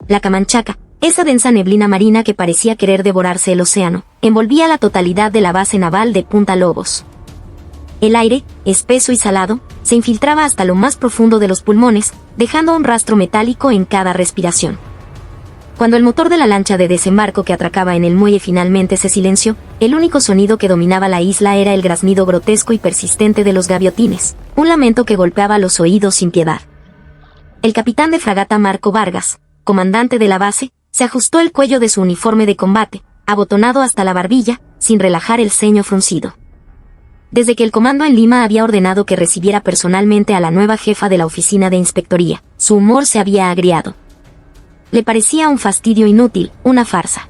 la Camanchaca, esa densa neblina marina que parecía querer devorarse el océano, envolvía la totalidad de la base naval de Punta Lobos. El aire, espeso y salado, se infiltraba hasta lo más profundo de los pulmones, dejando un rastro metálico en cada respiración. Cuando el motor de la lancha de desembarco que atracaba en el muelle finalmente se silenció, el único sonido que dominaba la isla era el graznido grotesco y persistente de los gaviotines, un lamento que golpeaba los oídos sin piedad. El capitán de fragata Marco Vargas, comandante de la base, se ajustó el cuello de su uniforme de combate, abotonado hasta la barbilla, sin relajar el ceño fruncido. Desde que el comando en Lima había ordenado que recibiera personalmente a la nueva jefa de la oficina de inspectoría, su humor se había agriado. Le parecía un fastidio inútil, una farsa.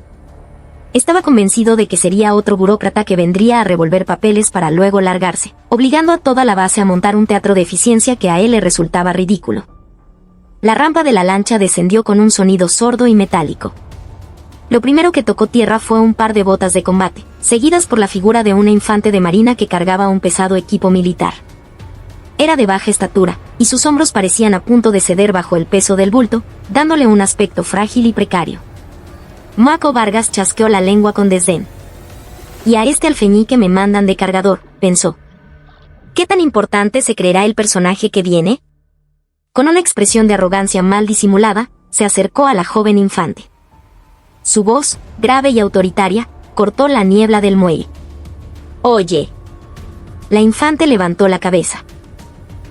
Estaba convencido de que sería otro burócrata que vendría a revolver papeles para luego largarse, obligando a toda la base a montar un teatro de eficiencia que a él le resultaba ridículo. La rampa de la lancha descendió con un sonido sordo y metálico. Lo primero que tocó tierra fue un par de botas de combate, seguidas por la figura de una infante de marina que cargaba un pesado equipo militar. Era de baja estatura, y sus hombros parecían a punto de ceder bajo el peso del bulto, dándole un aspecto frágil y precario. Marco Vargas chasqueó la lengua con desdén. Y a este alfeñique me mandan de cargador, pensó. ¿Qué tan importante se creerá el personaje que viene? Con una expresión de arrogancia mal disimulada, se acercó a la joven infante. Su voz, grave y autoritaria, cortó la niebla del muelle. «Oye». La infante levantó la cabeza.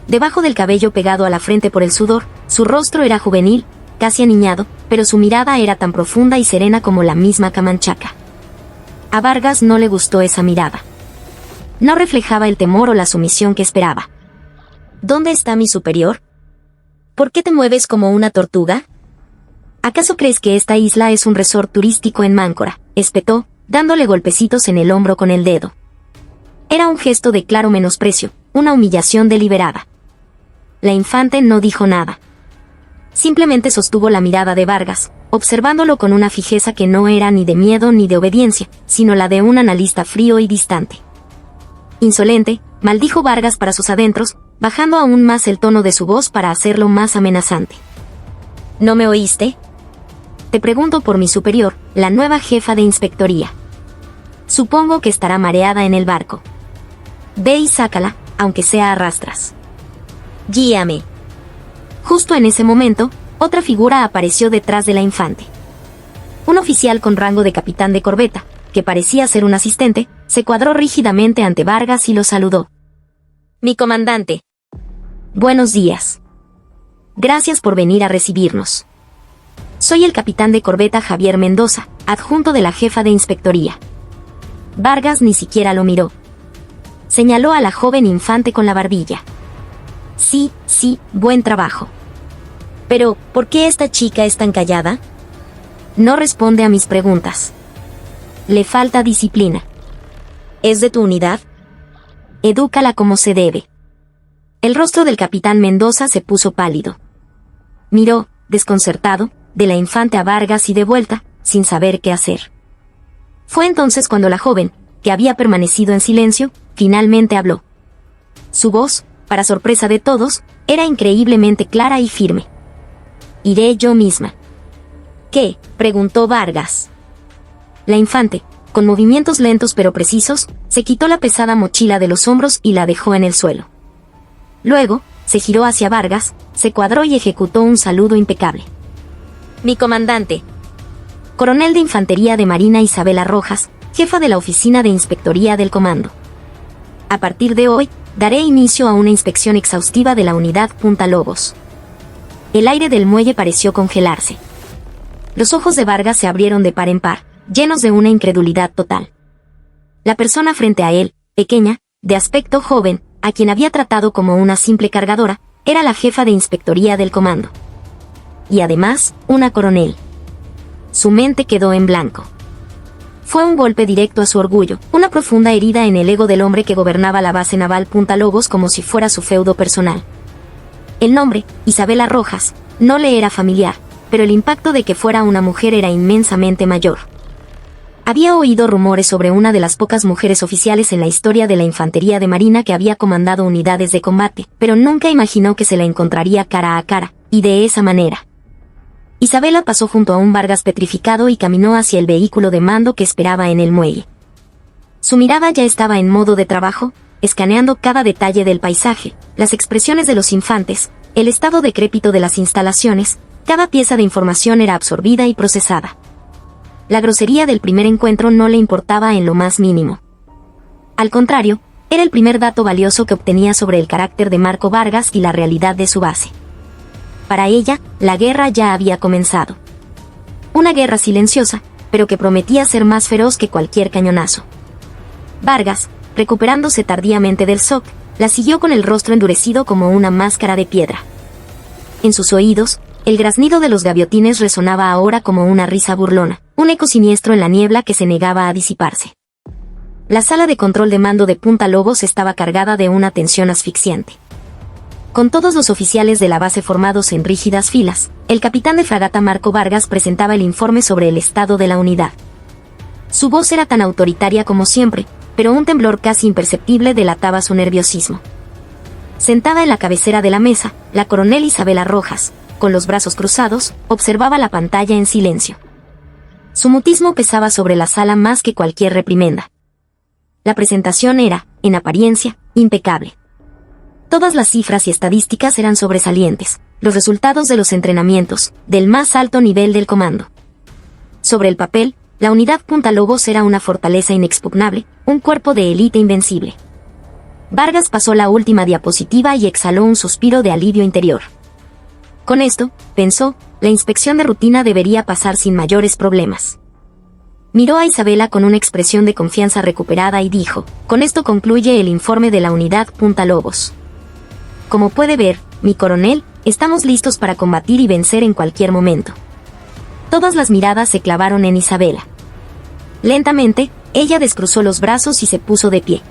Debajo del cabello pegado a la frente por el sudor, su rostro era juvenil, casi aniñado, pero su mirada era tan profunda y serena como la misma Camanchaca. A Vargas no le gustó esa mirada. No reflejaba el temor o la sumisión que esperaba. «¿Dónde está mi superior? ¿Por qué te mueves como una tortuga? ¿Acaso crees que esta isla es un resort turístico en Máncora?», espetó, dándole golpecitos en el hombro con el dedo. Era un gesto de claro menosprecio, una humillación deliberada. La infante no dijo nada. Simplemente sostuvo la mirada de Vargas, observándolo con una fijeza que no era ni de miedo ni de obediencia, sino la de un analista frío y distante. Insolente, maldijo Vargas para sus adentros, bajando aún más el tono de su voz para hacerlo más amenazante. ¿No me oíste? Te pregunto por mi superior, la nueva jefa de inspectoría. Supongo que estará mareada en el barco. Ve y sácala, aunque sea a rastras. Guíame. Justo en ese momento, otra figura apareció detrás de la infante. Un oficial con rango de capitán de corbeta, que parecía ser un asistente, se cuadró rígidamente ante Vargas y lo saludó. «Mi comandante». «Buenos días. Gracias por venir a recibirnos. Soy el capitán de corbeta Javier Mendoza, adjunto de la jefa de inspectoría». Vargas ni siquiera lo miró. Señaló a la joven infante con la barbilla. «Sí, buen trabajo. Pero, ¿por qué esta chica es tan callada? No responde a mis preguntas. Le falta disciplina. ¿Es de tu unidad? Edúcala como se debe». El rostro del capitán Mendoza se puso pálido. Miró, desconcertado, de la infante a Vargas y de vuelta, sin saber qué hacer. Fue entonces cuando la joven, que había permanecido en silencio, finalmente habló. Su voz, para sorpresa de todos, era increíblemente clara y firme. «Iré yo misma». «¿Qué?», preguntó Vargas. La infante, con movimientos lentos pero precisos, se quitó la pesada mochila de los hombros y la dejó en el suelo. Luego, se giró hacia Vargas, se cuadró y ejecutó un saludo impecable. «Mi comandante». Coronel de Infantería de Marina Isabela Rojas, jefa de la Oficina de Inspectoría del Comando. A partir de hoy, daré inicio a una inspección exhaustiva de la unidad Punta Lobos. El aire del muelle pareció congelarse. Los ojos de Vargas se abrieron de par en par, llenos de una incredulidad total. La persona frente a él, pequeña, de aspecto joven, a quien había tratado como una simple cargadora, era la jefa de inspectoría del comando. Y además, una coronel. Su mente quedó en blanco. Fue un golpe directo a su orgullo, una profunda herida en el ego del hombre que gobernaba la base naval Punta Lobos como si fuera su feudo personal. El nombre, Isabela Rojas, no le era familiar, pero el impacto de que fuera una mujer era inmensamente mayor. Había oído rumores sobre una de las pocas mujeres oficiales en la historia de la Infantería de Marina que había comandado unidades de combate, pero nunca imaginó que se la encontraría cara a cara, y de esa manera. Isabela pasó junto a un Vargas petrificado y caminó hacia el vehículo de mando que esperaba en el muelle. Su mirada ya estaba en modo de trabajo, escaneando cada detalle del paisaje, las expresiones de los infantes, el estado decrépito de las instalaciones. Cada pieza de información era absorbida y procesada. La grosería del primer encuentro no le importaba en lo más mínimo. Al contrario, era el primer dato valioso que obtenía sobre el carácter de Marco Vargas y la realidad de su base. Para ella, la guerra ya había comenzado. Una guerra silenciosa, pero que prometía ser más feroz que cualquier cañonazo. Vargas, recuperándose tardíamente del shock, la siguió con el rostro endurecido como una máscara de piedra. En sus oídos, el graznido de los gaviotines resonaba ahora como una risa burlona, un eco siniestro en la niebla que se negaba a disiparse. La sala de control de mando de Punta Lobos estaba cargada de una tensión asfixiante. Con todos los oficiales de la base formados en rígidas filas, el capitán de fragata Marco Vargas presentaba el informe sobre el estado de la unidad. Su voz era tan autoritaria como siempre, pero un temblor casi imperceptible delataba su nerviosismo. Sentada en la cabecera de la mesa, la coronel Isabela Rojas, con los brazos cruzados, observaba la pantalla en silencio. Su mutismo pesaba sobre la sala más que cualquier reprimenda. La presentación era, en apariencia, impecable. Todas las cifras y estadísticas eran sobresalientes, los resultados de los entrenamientos, del más alto nivel del comando. Sobre el papel, la unidad Punta Lobos era una fortaleza inexpugnable, un cuerpo de élite invencible. Vargas pasó la última diapositiva y exhaló un suspiro de alivio interior. Con esto, pensó, la inspección de rutina debería pasar sin mayores problemas. Miró a Isabela con una expresión de confianza recuperada y dijo, con esto concluye el informe de la unidad Punta Lobos. Como puede ver, mi coronel, estamos listos para combatir y vencer en cualquier momento. Todas las miradas se clavaron en Isabela. Lentamente, ella descruzó los brazos y se puso de pie.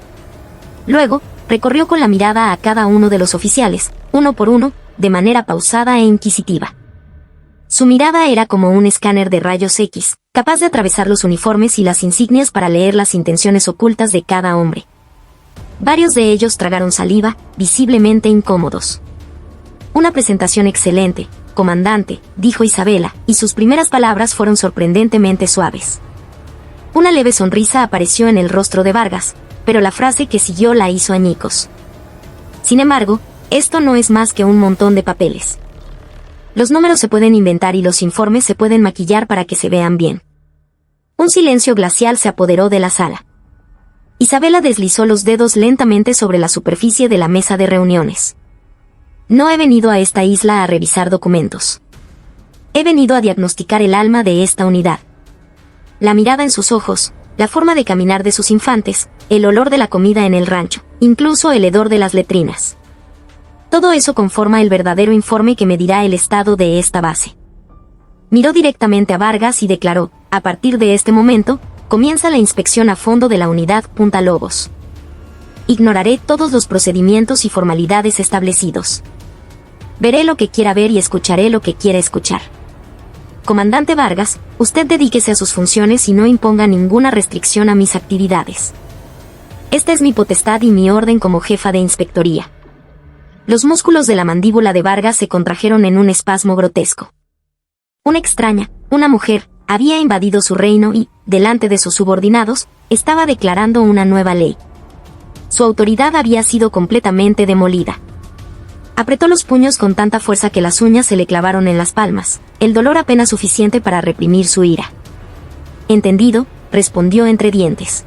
Luego, recorrió con la mirada a cada uno de los oficiales, uno por uno, de manera pausada e inquisitiva. Su mirada era como un escáner de rayos X, capaz de atravesar los uniformes y las insignias para leer las intenciones ocultas de cada hombre. Varios de ellos tragaron saliva, visiblemente incómodos. Una presentación excelente, comandante, dijo Isabela, y sus primeras palabras fueron sorprendentemente suaves. Una leve sonrisa apareció en el rostro de Vargas, pero la frase que siguió la hizo añicos. Sin embargo, esto no es más que un montón de papeles. Los números se pueden inventar y los informes se pueden maquillar para que se vean bien. Un silencio glacial se apoderó de la sala. Isabela deslizó los dedos lentamente sobre la superficie de la mesa de reuniones. No he venido a esta isla a revisar documentos. He venido a diagnosticar el alma de esta unidad. La mirada en sus ojos, la forma de caminar de sus infantes, el olor de la comida en el rancho, incluso el hedor de las letrinas. Todo eso conforma el verdadero informe que medirá el estado de esta base. Miró directamente a Vargas y declaró, a partir de este momento, comienza la inspección a fondo de la unidad Punta Lobos. Ignoraré todos los procedimientos y formalidades establecidos. Veré lo que quiera ver y escucharé lo que quiera escuchar. Comandante Vargas, usted dedíquese a sus funciones y no imponga ninguna restricción a mis actividades. Esta es mi potestad y mi orden como jefa de inspectoría. Los músculos de la mandíbula de Vargas se contrajeron en un espasmo grotesco. Una extraña, una mujer, había invadido su reino y, delante de sus subordinados, estaba declarando una nueva ley. Su autoridad había sido completamente demolida. Apretó los puños con tanta fuerza que las uñas se le clavaron en las palmas, el dolor apenas suficiente para reprimir su ira. Entendido, respondió entre dientes.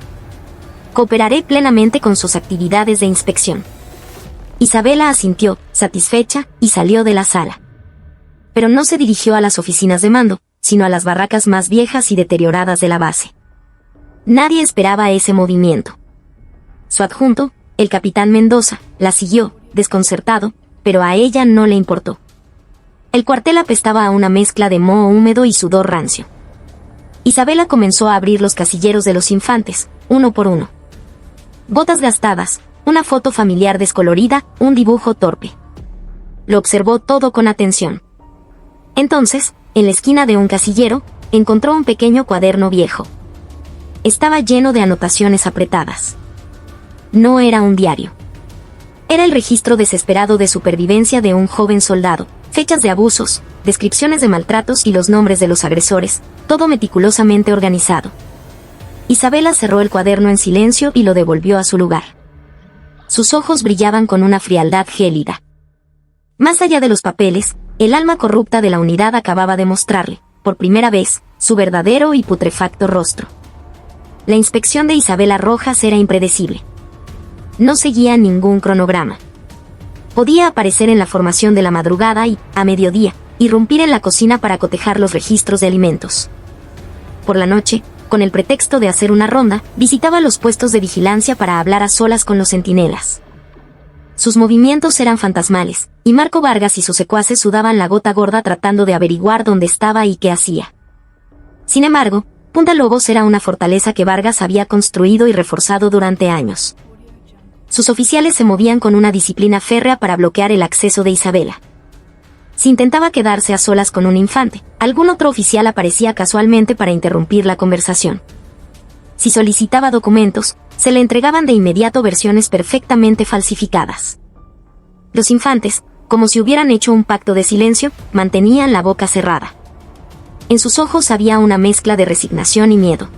Cooperaré plenamente con sus actividades de inspección. Isabela asintió, satisfecha, y salió de la sala. Pero no se dirigió a las oficinas de mando, sino a las barracas más viejas y deterioradas de la base. Nadie esperaba ese movimiento. Su adjunto, el capitán Mendoza, la siguió, desconcertado, pero a ella no le importó. El cuartel apestaba a una mezcla de moho húmedo y sudor rancio. Isabela comenzó a abrir los casilleros de los infantes, uno por uno. Botas gastadas, una foto familiar descolorida, un dibujo torpe. Lo observó todo con atención. Entonces, en la esquina de un casillero, encontró un pequeño cuaderno viejo. Estaba lleno de anotaciones apretadas. No era un diario. Era el registro desesperado de supervivencia de un joven soldado, Fechas de abusos, descripciones de maltratos y los nombres de los agresores, todo meticulosamente organizado. Isabela cerró el cuaderno en silencio y lo devolvió a su lugar. Sus ojos brillaban con una frialdad gélida. Más allá de los papeles, el alma corrupta de la unidad acababa de mostrarle, por primera vez, su verdadero y putrefacto rostro. La inspección de Isabela Rojas era impredecible. No seguía ningún cronograma. Podía aparecer en la formación de la madrugada y, a mediodía, irrumpir en la cocina para cotejar los registros de alimentos. Por la noche, con el pretexto de hacer una ronda, visitaba los puestos de vigilancia para hablar a solas con los centinelas. Sus movimientos eran fantasmales, y Marco Vargas y sus secuaces sudaban la gota gorda tratando de averiguar dónde estaba y qué hacía. Sin embargo, Punta Lobos era una fortaleza que Vargas había construido y reforzado durante años. Sus oficiales se movían con una disciplina férrea para bloquear el acceso de Isabela. Si intentaba quedarse a solas con un infante, algún otro oficial aparecía casualmente para interrumpir la conversación. Si solicitaba documentos, se le entregaban de inmediato versiones perfectamente falsificadas. Los infantes, como si hubieran hecho un pacto de silencio, mantenían la boca cerrada. En sus ojos había una mezcla de resignación y miedo.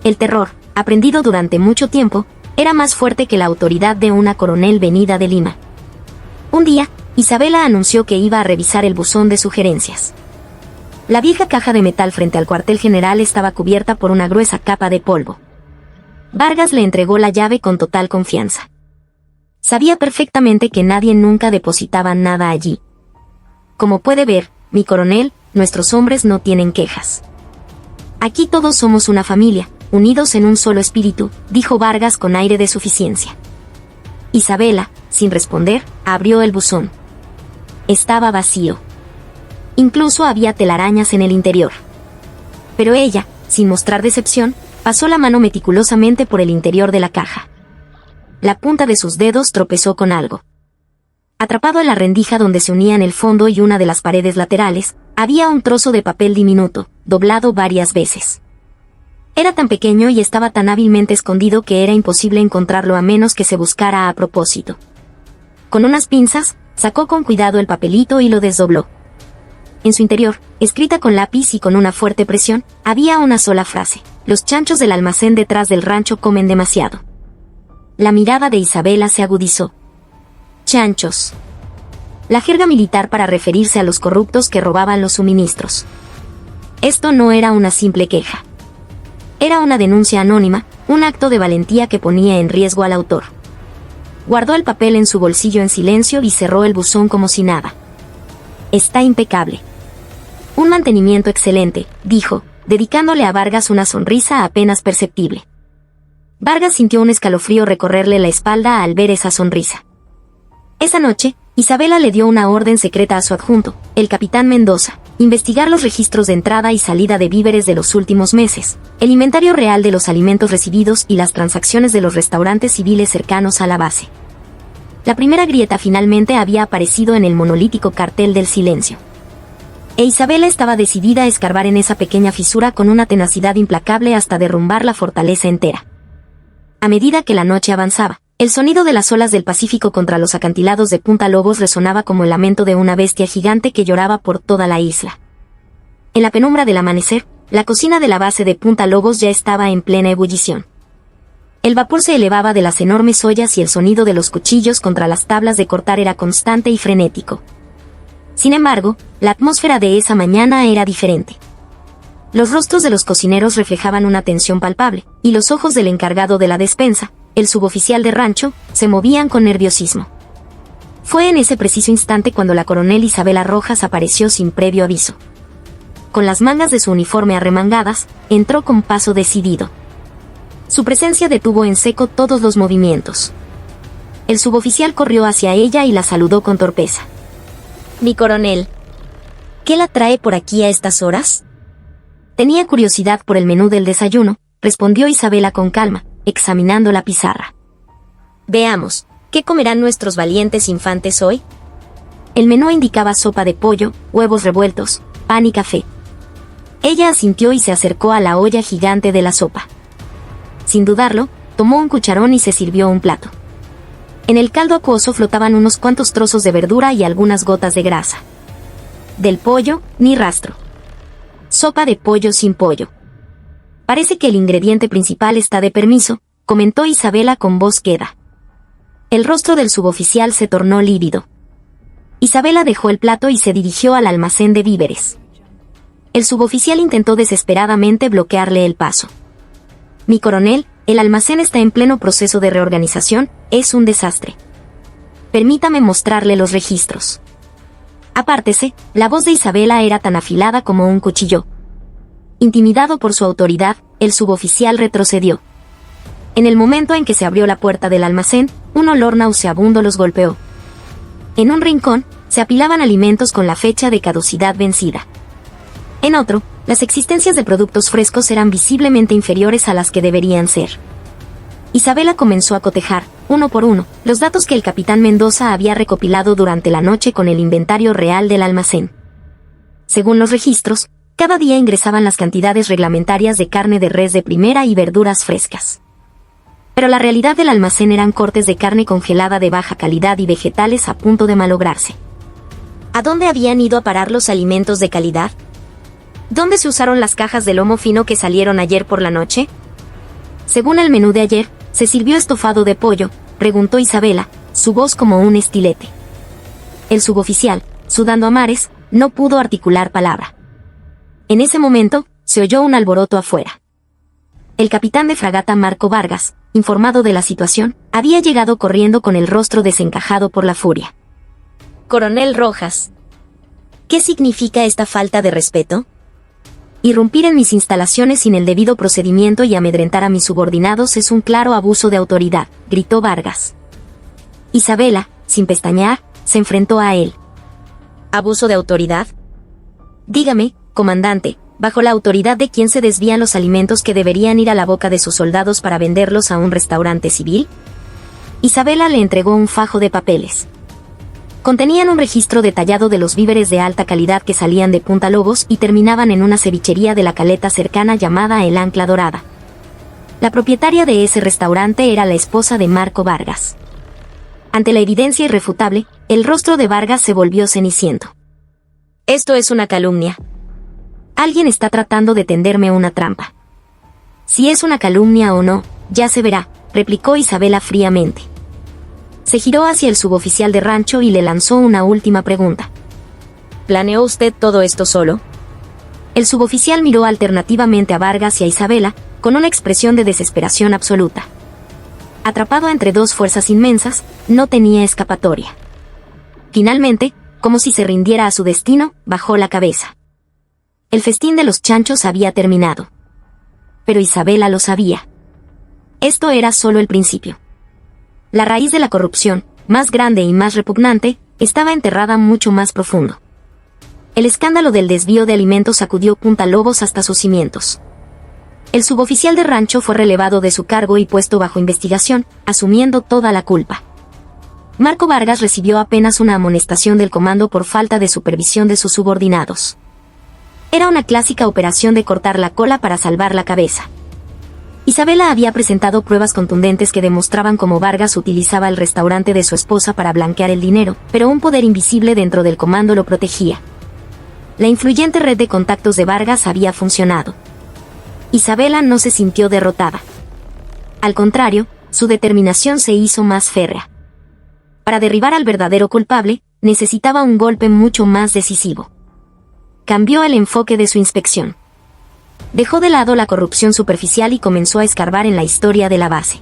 El terror, aprendido durante mucho tiempo, era más fuerte que la autoridad de una coronel venida de Lima. Un día, Isabela anunció que iba a revisar el buzón de sugerencias. La vieja caja de metal frente al cuartel general estaba cubierta por una gruesa capa de polvo. Vargas le entregó la llave con total confianza. Sabía perfectamente que nadie nunca depositaba nada allí. Como puede ver, mi coronel, nuestros hombres no tienen quejas. Aquí todos somos una familia, unidos en un solo espíritu, dijo Vargas con aire de suficiencia. Isabela, sin responder, abrió el buzón. Estaba vacío. Incluso había telarañas en el interior. Pero ella, sin mostrar decepción, pasó la mano meticulosamente por el interior de la caja. La punta de sus dedos tropezó con algo. Atrapado en la rendija donde se unían el fondo y una de las paredes laterales, había un trozo de papel diminuto, doblado varias veces. Era tan pequeño y estaba tan hábilmente escondido que era imposible encontrarlo a menos que se buscara a propósito. Con unas pinzas, sacó con cuidado el papelito y lo desdobló. En su interior, escrita con lápiz y con una fuerte presión, había una sola frase: los chanchos del almacén detrás del rancho comen demasiado. La mirada de Isabela se agudizó. Chanchos. La jerga militar para referirse a los corruptos que robaban los suministros. Esto no era una simple queja. Era una denuncia anónima, un acto de valentía que ponía en riesgo al autor. Guardó el papel en su bolsillo en silencio y cerró el buzón como si nada. Está impecable. Un mantenimiento excelente, dijo, dedicándole a Vargas una sonrisa apenas perceptible. Vargas sintió un escalofrío recorrerle la espalda al ver esa sonrisa. Esa noche, Isabela le dio una orden secreta a su adjunto, el capitán Mendoza: investigar los registros de entrada y salida de víveres de los últimos meses, el inventario real de los alimentos recibidos y las transacciones de los restaurantes civiles cercanos a la base. La primera grieta finalmente había aparecido en el monolítico cartel del silencio. E Isabela estaba decidida a escarbar en esa pequeña fisura con una tenacidad implacable hasta derrumbar la fortaleza entera. A medida que la noche avanzaba, el sonido de las olas del Pacífico contra los acantilados de Punta Lobos resonaba como el lamento de una bestia gigante que lloraba por toda la isla. En la penumbra del amanecer, la cocina de la base de Punta Lobos ya estaba en plena ebullición. El vapor se elevaba de las enormes ollas y el sonido de los cuchillos contra las tablas de cortar era constante y frenético. Sin embargo, la atmósfera de esa mañana era diferente. Los rostros de los cocineros reflejaban una tensión palpable, y los ojos del encargado de la despensa, el suboficial de rancho, se movían con nerviosismo. Fue en ese preciso instante cuando la coronel Isabela Rojas apareció sin previo aviso. Con las mangas de su uniforme arremangadas, entró con paso decidido. Su presencia detuvo en seco todos los movimientos. El suboficial corrió hacia ella y la saludó con torpeza. «Mi coronel, ¿qué la trae por aquí a estas horas?» Tenía curiosidad por el menú del desayuno, respondió Isabela con calma, examinando la pizarra. «Veamos, ¿qué comerán nuestros valientes infantes hoy?» El menú indicaba sopa de pollo, huevos revueltos, pan y café. Ella asintió y se acercó a la olla gigante de la sopa. Sin dudarlo, tomó un cucharón y se sirvió un plato. En el caldo acuoso flotaban unos cuantos trozos de verdura y algunas gotas de grasa. Del pollo, ni rastro. Sopa de pollo sin pollo. Parece que el ingrediente principal está de permiso, comentó Isabela con voz queda. El rostro del suboficial se tornó lívido. Isabela dejó el plato y se dirigió al almacén de víveres. El suboficial intentó desesperadamente bloquearle el paso. Mi coronel, el almacén está en pleno proceso de reorganización, es un desastre. Permítame mostrarle los registros. Apártese, la voz de Isabela era tan afilada como un cuchillo. Intimidado por su autoridad, el suboficial retrocedió. En el momento en que se abrió la puerta del almacén, un olor nauseabundo los golpeó. En un rincón, se apilaban alimentos con la fecha de caducidad vencida. En otro, las existencias de productos frescos eran visiblemente inferiores a las que deberían ser. Isabela comenzó a cotejar, uno por uno, los datos que el capitán Mendoza había recopilado durante la noche con el inventario real del almacén. Según los registros, cada día ingresaban las cantidades reglamentarias de carne de res de primera y verduras frescas. Pero la realidad del almacén eran cortes de carne congelada de baja calidad y vegetales a punto de malograrse. ¿A dónde habían ido a parar los alimentos de calidad? ¿Dónde se usaron las cajas de lomo fino que salieron ayer por la noche? Según el menú de ayer, se sirvió estofado de pollo, preguntó Isabela, su voz como un estilete. El suboficial, sudando a mares, no pudo articular palabra. En ese momento, se oyó un alboroto afuera. El capitán de fragata Marco Vargas, informado de la situación, había llegado corriendo con el rostro desencajado por la furia. Coronel Rojas. ¿Qué significa esta falta de respeto? Irrumpir en mis instalaciones sin el debido procedimiento y amedrentar a mis subordinados es un claro abuso de autoridad, gritó Vargas. Isabela, sin pestañear, se enfrentó a él. ¿Abuso de autoridad? Dígame, comandante, ¿bajo la autoridad de quién se desvían los alimentos que deberían ir a la boca de sus soldados para venderlos a un restaurante civil? Isabela le entregó un fajo de papeles. Contenían un registro detallado de los víveres de alta calidad que salían de Punta Lobos y terminaban en una cevichería de la caleta cercana llamada El Ancla Dorada. La propietaria de ese restaurante era la esposa de Marco Vargas. Ante la evidencia irrefutable, el rostro de Vargas se volvió ceniciento. Esto es una calumnia. Alguien está tratando de tenderme una trampa. Si es una calumnia o no, ya se verá, replicó Isabela fríamente. Se giró hacia el suboficial de rancho y le lanzó una última pregunta. ¿Planeó usted todo esto solo? El suboficial miró alternativamente a Vargas y a Isabela, con una expresión de desesperación absoluta. Atrapado entre dos fuerzas inmensas, no tenía escapatoria. Finalmente, como si se rindiera a su destino, bajó la cabeza. El festín de los chanchos había terminado. Pero Isabela lo sabía. Esto era solo el principio. La raíz de la corrupción, más grande y más repugnante, estaba enterrada mucho más profundo. El escándalo del desvío de alimentos sacudió Punta Lobos hasta sus cimientos. El suboficial de rancho fue relevado de su cargo y puesto bajo investigación, asumiendo toda la culpa. Marco Vargas recibió apenas una amonestación del comando por falta de supervisión de sus subordinados. Era una clásica operación de cortar la cola para salvar la cabeza. Isabela había presentado pruebas contundentes que demostraban cómo Vargas utilizaba el restaurante de su esposa para blanquear el dinero, pero un poder invisible dentro del comando lo protegía. La influyente red de contactos de Vargas había funcionado. Isabela no se sintió derrotada. Al contrario, su determinación se hizo más férrea. Para derribar al verdadero culpable, necesitaba un golpe mucho más decisivo. Cambió el enfoque de su inspección. Dejó de lado la corrupción superficial y comenzó a escarbar en la historia de la base.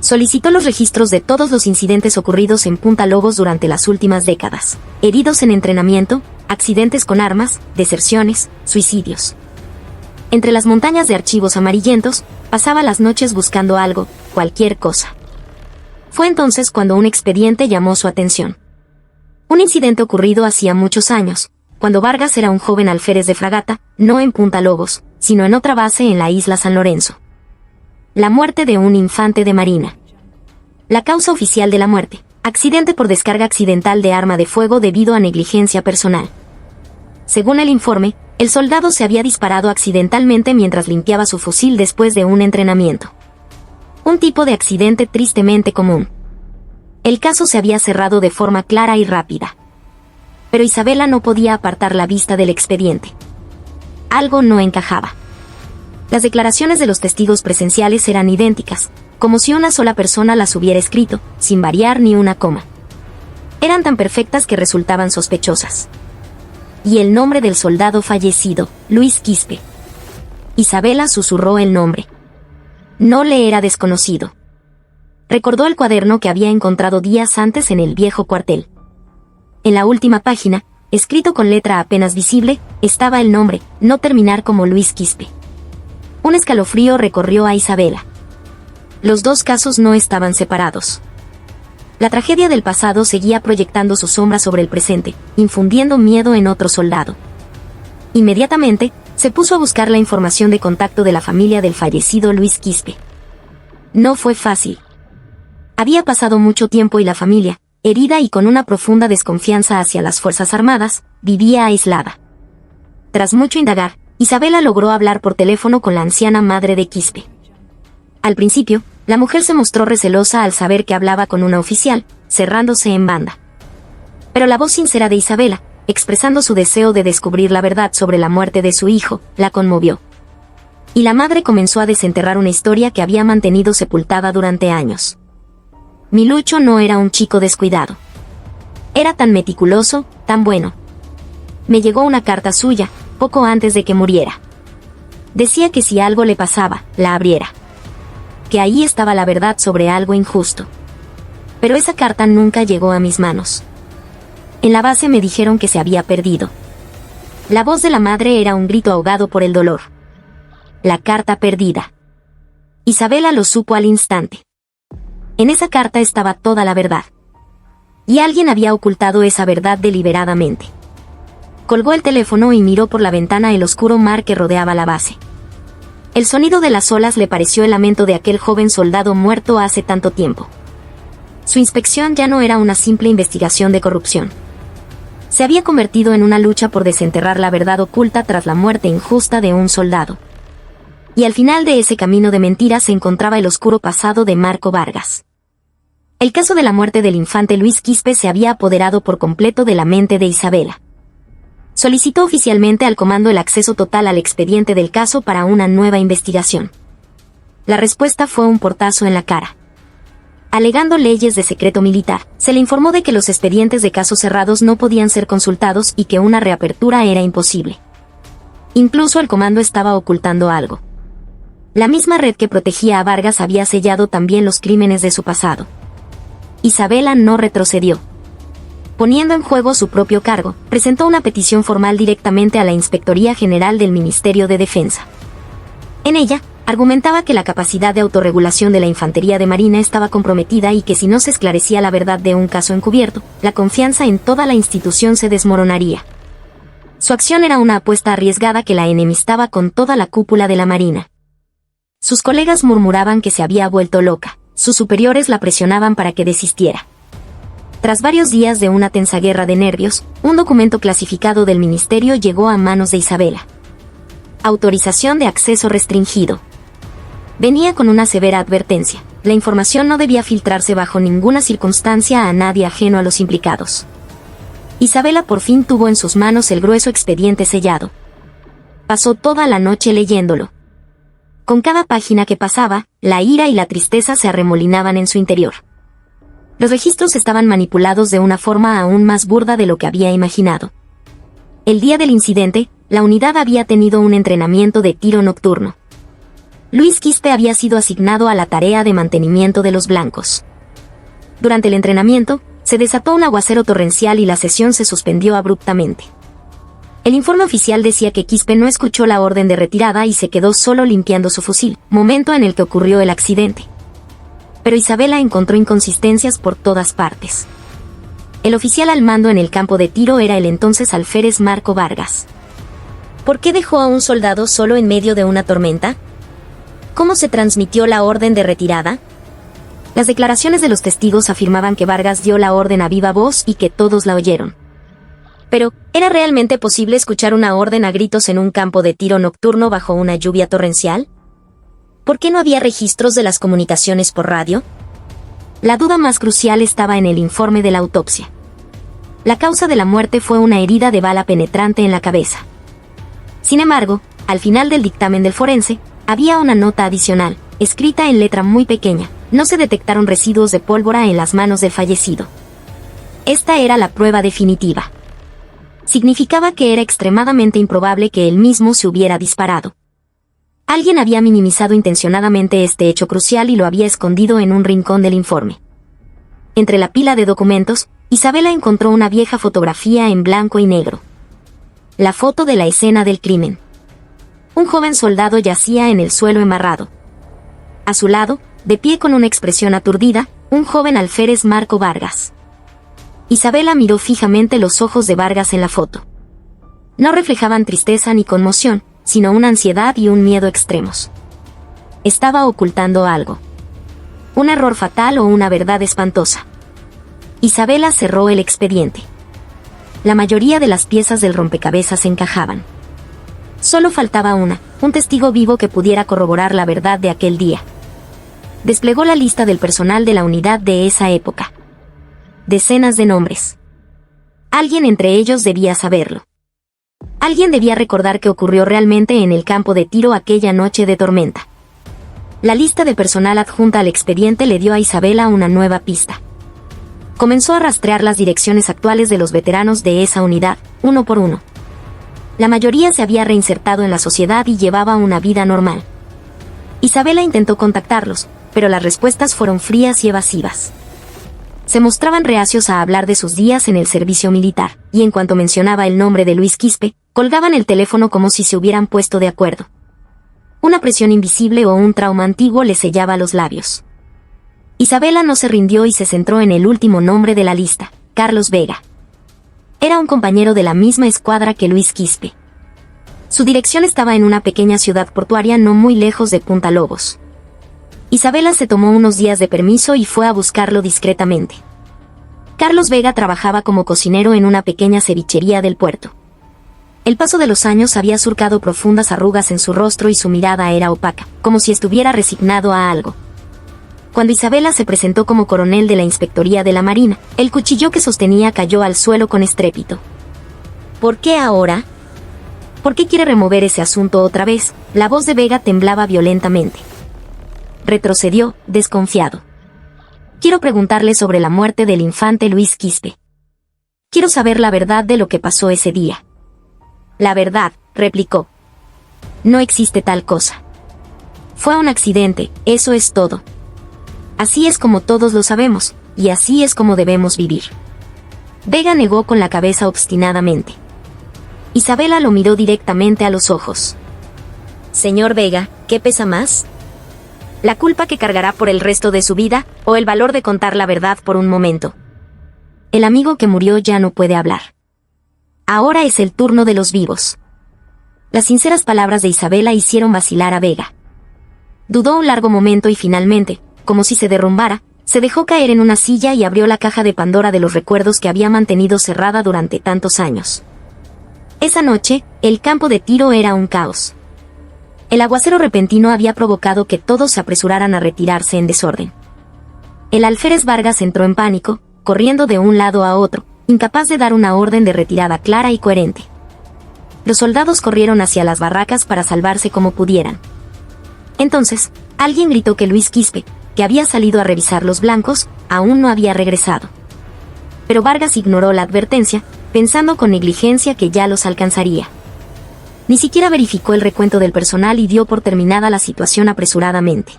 Solicitó los registros de todos los incidentes ocurridos en Punta Lobos durante las últimas décadas: heridos en entrenamiento, accidentes con armas, deserciones, suicidios. Entre las montañas de archivos amarillentos, pasaba las noches buscando algo, cualquier cosa. Fue entonces cuando un expediente llamó su atención. Un incidente ocurrido hacía muchos años, cuando Vargas era un joven alférez de fragata, no en Punta Lobos, sino en otra base en la isla San Lorenzo. La muerte de un infante de marina. La causa oficial de la muerte: accidente por descarga accidental de arma de fuego debido a negligencia personal. Según el informe, el soldado se había disparado accidentalmente mientras limpiaba su fusil después de un entrenamiento. Un tipo de accidente tristemente común. El caso se había cerrado de forma clara y rápida. Pero Isabela no podía apartar la vista del expediente. Algo no encajaba. Las declaraciones de los testigos presenciales eran idénticas, como si una sola persona las hubiera escrito, sin variar ni una coma. Eran tan perfectas que resultaban sospechosas. Y el nombre del soldado fallecido, Luis Quispe. Isabela susurró el nombre. No le era desconocido. Recordó el cuaderno que había encontrado días antes en el viejo cuartel. En la última página, escrito con letra apenas visible, estaba el nombre, no terminar como Luis Quispe. Un escalofrío recorrió a Isabela. Los dos casos no estaban separados. La tragedia del pasado seguía proyectando su sombra sobre el presente, infundiendo miedo en otro soldado. Inmediatamente, se puso a buscar la información de contacto de la familia del fallecido Luis Quispe. No fue fácil. Había pasado mucho tiempo y la familia, herida y con una profunda desconfianza hacia las Fuerzas Armadas, vivía aislada. Tras mucho indagar, Isabela logró hablar por teléfono con la anciana madre de Quispe. Al principio, la mujer se mostró recelosa al saber que hablaba con una oficial, cerrándose en banda. Pero la voz sincera de Isabela, expresando su deseo de descubrir la verdad sobre la muerte de su hijo, la conmovió. Y la madre comenzó a desenterrar una historia que había mantenido sepultada durante años. Mi Lucho no era un chico descuidado. Era tan meticuloso, tan bueno. Me llegó una carta suya, poco antes de que muriera. Decía que si algo le pasaba, la abriera. Que ahí estaba la verdad sobre algo injusto. Pero esa carta nunca llegó a mis manos. En la base me dijeron que se había perdido. La voz de la madre era un grito ahogado por el dolor. La carta perdida. Isabela lo supo al instante. En esa carta estaba toda la verdad. Y alguien había ocultado esa verdad deliberadamente. Colgó el teléfono y miró por la ventana el oscuro mar que rodeaba la base. El sonido de las olas le pareció el lamento de aquel joven soldado muerto hace tanto tiempo. Su inspección ya no era una simple investigación de corrupción. Se había convertido en una lucha por desenterrar la verdad oculta tras la muerte injusta de un soldado. Y al final de ese camino de mentiras se encontraba el oscuro pasado de Marco Vargas. El caso de la muerte del infante Luis Quispe se había apoderado por completo de la mente de Isabela. Solicitó oficialmente al comando el acceso total al expediente del caso para una nueva investigación. La respuesta fue un portazo en la cara. Alegando leyes de secreto militar, se le informó de que los expedientes de casos cerrados no podían ser consultados y que una reapertura era imposible. Incluso el comando estaba ocultando algo. La misma red que protegía a Vargas había sellado también los crímenes de su pasado. Isabela no retrocedió. Poniendo en juego su propio cargo, presentó una petición formal directamente a la Inspectoría General del Ministerio de Defensa. En ella, argumentaba que la capacidad de autorregulación de la Infantería de Marina estaba comprometida y que si no se esclarecía la verdad de un caso encubierto, la confianza en toda la institución se desmoronaría. Su acción era una apuesta arriesgada que la enemistaba con toda la cúpula de la Marina. Sus colegas murmuraban que se había vuelto loca. Sus superiores la presionaban para que desistiera. Tras varios días de una tensa guerra de nervios, un documento clasificado del ministerio llegó a manos de Isabela. Autorización de acceso restringido. Venía con una severa advertencia. La información no debía filtrarse bajo ninguna circunstancia a nadie ajeno a los implicados. Isabela por fin tuvo en sus manos el grueso expediente sellado. Pasó toda la noche leyéndolo. Con cada página que pasaba, la ira y la tristeza se arremolinaban en su interior. Los registros estaban manipulados de una forma aún más burda de lo que había imaginado. El día del incidente, la unidad había tenido un entrenamiento de tiro nocturno. Luis Quispe había sido asignado a la tarea de mantenimiento de los blancos. Durante el entrenamiento, se desató un aguacero torrencial y la sesión se suspendió abruptamente. El informe oficial decía que Quispe no escuchó la orden de retirada y se quedó solo limpiando su fusil, momento en el que ocurrió el accidente. Pero Isabela encontró inconsistencias por todas partes. El oficial al mando en el campo de tiro era el entonces alférez Marco Vargas. ¿Por qué dejó a un soldado solo en medio de una tormenta? ¿Cómo se transmitió la orden de retirada? Las declaraciones de los testigos afirmaban que Vargas dio la orden a viva voz y que todos la oyeron. Pero, ¿era realmente posible escuchar una orden a gritos en un campo de tiro nocturno bajo una lluvia torrencial? ¿Por qué no había registros de las comunicaciones por radio? La duda más crucial estaba en el informe de la autopsia. La causa de la muerte fue una herida de bala penetrante en la cabeza. Sin embargo, al final del dictamen del forense, había una nota adicional, escrita en letra muy pequeña: no se detectaron residuos de pólvora en las manos del fallecido. Esta era la prueba definitiva. Significaba que era extremadamente improbable que él mismo se hubiera disparado. Alguien había minimizado intencionadamente este hecho crucial y lo había escondido en un rincón del informe. Entre la pila de documentos, Isabela encontró una vieja fotografía en blanco y negro. La foto de la escena del crimen. Un joven soldado yacía en el suelo embarrado. A su lado, de pie con una expresión aturdida, un joven alférez Marco Vargas. Isabela miró fijamente los ojos de Vargas en la foto. No reflejaban tristeza ni conmoción, sino una ansiedad y un miedo extremos. Estaba ocultando algo. Un error fatal o una verdad espantosa. Isabela cerró el expediente. La mayoría de las piezas del rompecabezas encajaban. Solo faltaba un testigo vivo que pudiera corroborar la verdad de aquel día. Desplegó la lista del personal de la unidad de esa época. Decenas de nombres. Alguien entre ellos debía saberlo. Alguien debía recordar qué ocurrió realmente en el campo de tiro aquella noche de tormenta. La lista de personal adjunta al expediente le dio a Isabela una nueva pista. Comenzó a rastrear las direcciones actuales de los veteranos de esa unidad, uno por uno. La mayoría se había reinsertado en la sociedad y llevaba una vida normal. Isabela intentó contactarlos, pero las respuestas fueron frías y evasivas. Se mostraban reacios a hablar de sus días en el servicio militar, y en cuanto mencionaba el nombre de Luis Quispe, colgaban el teléfono como si se hubieran puesto de acuerdo. Una presión invisible o un trauma antiguo le sellaba los labios. Isabela no se rindió y se centró en el último nombre de la lista: Carlos Vega. Era un compañero de la misma escuadra que Luis Quispe. Su dirección estaba en una pequeña ciudad portuaria no muy lejos de Punta Lobos. Isabela se tomó unos días de permiso y fue a buscarlo discretamente. Carlos Vega trabajaba como cocinero en una pequeña cevichería del puerto. El paso de los años había surcado profundas arrugas en su rostro y su mirada era opaca, como si estuviera resignado a algo. Cuando Isabela se presentó como coronel de la Inspectoría de la Marina, el cuchillo que sostenía cayó al suelo con estrépito. ¿Por qué ahora? ¿Por qué quiere remover ese asunto otra vez? La voz de Vega temblaba violentamente. Retrocedió, desconfiado. Quiero preguntarle sobre la muerte del infante Luis Quispe. Quiero saber la verdad de lo que pasó ese día. La verdad, replicó. No existe tal cosa. Fue un accidente, eso es todo. Así es como todos lo sabemos, y así es como debemos vivir. Vega negó con la cabeza obstinadamente. Isabela lo miró directamente a los ojos. Señor Vega, ¿qué pesa más? ¿La culpa que cargará por el resto de su vida, o el valor de contar la verdad por un momento? El amigo que murió ya no puede hablar. Ahora es el turno de los vivos. Las sinceras palabras de Isabela hicieron vacilar a Vega. Dudó un largo momento y finalmente, como si se derrumbara, se dejó caer en una silla y abrió la caja de Pandora de los recuerdos que había mantenido cerrada durante tantos años. Esa noche, el campo de tiro era un caos. El aguacero repentino había provocado que todos se apresuraran a retirarse en desorden. El alférez Vargas entró en pánico, corriendo de un lado a otro, incapaz de dar una orden de retirada clara y coherente. Los soldados corrieron hacia las barracas para salvarse como pudieran. Entonces, alguien gritó que Luis Quispe, que había salido a revisar los blancos, aún no había regresado. Pero Vargas ignoró la advertencia, pensando con negligencia que ya los alcanzaría. Ni siquiera verificó el recuento del personal y dio por terminada la situación apresuradamente.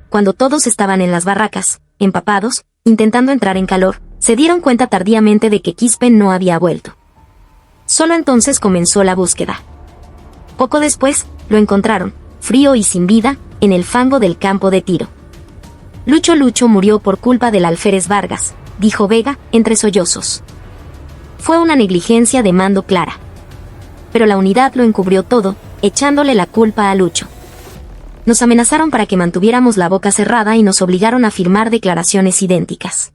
Cuando todos estaban en las barracas, empapados, intentando entrar en calor, se dieron cuenta tardíamente de que Quispe no había vuelto. Solo entonces comenzó la búsqueda. Poco después, lo encontraron, frío y sin vida, en el fango del campo de tiro. Lucho murió por culpa del alférez Vargas, dijo Vega, entre sollozos. Fue una negligencia de mando clara. Pero la unidad lo encubrió todo, echándole la culpa a Lucho. Nos amenazaron para que mantuviéramos la boca cerrada y nos obligaron a firmar declaraciones idénticas.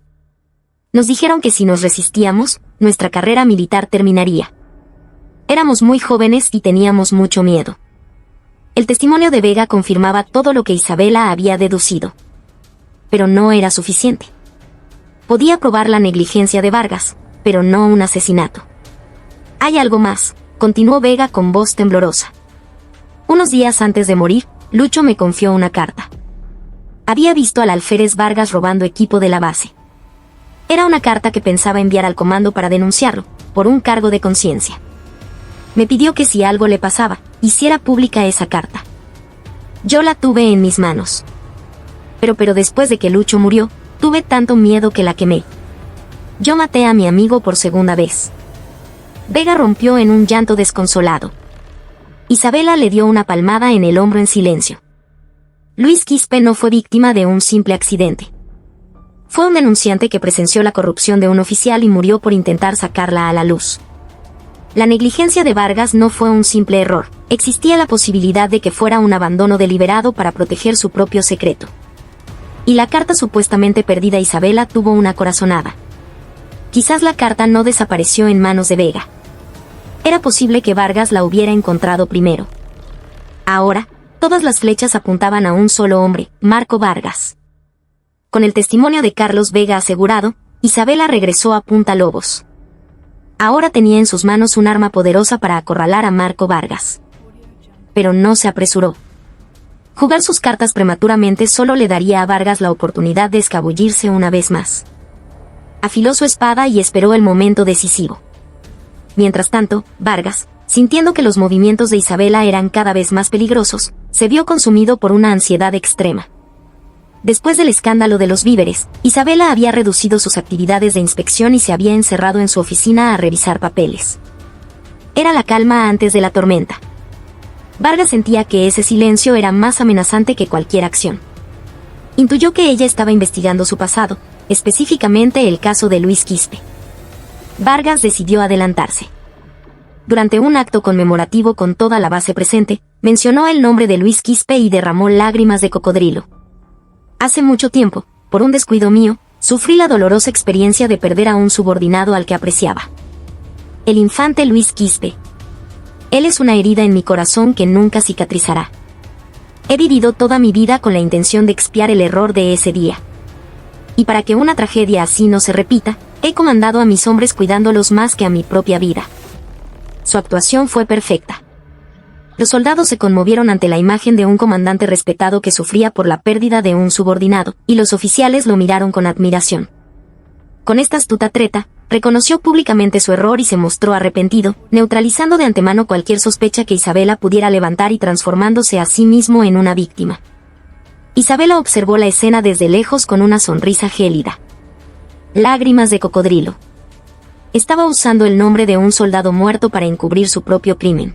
Nos dijeron que si nos resistíamos, nuestra carrera militar terminaría. Éramos muy jóvenes y teníamos mucho miedo. El testimonio de Vega confirmaba todo lo que Isabela había deducido. Pero no era suficiente. Podía probar la negligencia de Vargas, pero no un asesinato. Hay algo más, continuó Vega con voz temblorosa. Unos días antes de morir, Lucho me confió una carta. Había visto al alférez Vargas robando equipo de la base. Era una carta que pensaba enviar al comando para denunciarlo, por un cargo de conciencia. Me pidió que si algo le pasaba, hiciera pública esa carta. Yo la tuve en mis manos. Pero después de que Lucho murió, tuve tanto miedo que la quemé. Yo maté a mi amigo por segunda vez. Vega rompió en un llanto desconsolado. Isabela le dio una palmada en el hombro en silencio. Luis Quispe no fue víctima de un simple accidente. Fue un denunciante que presenció la corrupción de un oficial y murió por intentar sacarla a la luz. La negligencia de Vargas no fue un simple error, existía la posibilidad de que fuera un abandono deliberado para proteger su propio secreto. Y la carta supuestamente perdida Isabela tuvo una corazonada. Quizás la carta no desapareció en manos de Vega. Era posible que Vargas la hubiera encontrado primero. Ahora, todas las flechas apuntaban a un solo hombre, Marco Vargas. Con el testimonio de Carlos Vega asegurado, Isabela regresó a Punta Lobos. Ahora tenía en sus manos un arma poderosa para acorralar a Marco Vargas. Pero no se apresuró. Jugar sus cartas prematuramente solo le daría a Vargas la oportunidad de escabullirse una vez más. Afiló su espada y esperó el momento decisivo. Mientras tanto, Vargas, sintiendo que los movimientos de Isabela eran cada vez más peligrosos, se vio consumido por una ansiedad extrema. Después del escándalo de los víveres, Isabela había reducido sus actividades de inspección y se había encerrado en su oficina a revisar papeles. Era la calma antes de la tormenta. Vargas sentía que ese silencio era más amenazante que cualquier acción. Intuyó que ella estaba investigando su pasado, específicamente el caso de Luis Quispe. Vargas decidió adelantarse. Durante un acto conmemorativo con toda la base presente, mencionó el nombre de Luis Quispe y derramó lágrimas de cocodrilo. Hace mucho tiempo, por un descuido mío, sufrí la dolorosa experiencia de perder a un subordinado al que apreciaba. El infante Luis Quispe. Él es una herida en mi corazón que nunca cicatrizará. He vivido toda mi vida con la intención de expiar el error de ese día. Y para que una tragedia así no se repita, he comandado a mis hombres cuidándolos más que a mi propia vida. Su actuación fue perfecta. Los soldados se conmovieron ante la imagen de un comandante respetado que sufría por la pérdida de un subordinado, y los oficiales lo miraron con admiración. Con esta astuta treta, reconoció públicamente su error y se mostró arrepentido, neutralizando de antemano cualquier sospecha que Isabela pudiera levantar y transformándose a sí mismo en una víctima. Isabela observó la escena desde lejos con una sonrisa gélida. Lágrimas de cocodrilo. Estaba usando el nombre de un soldado muerto para encubrir su propio crimen.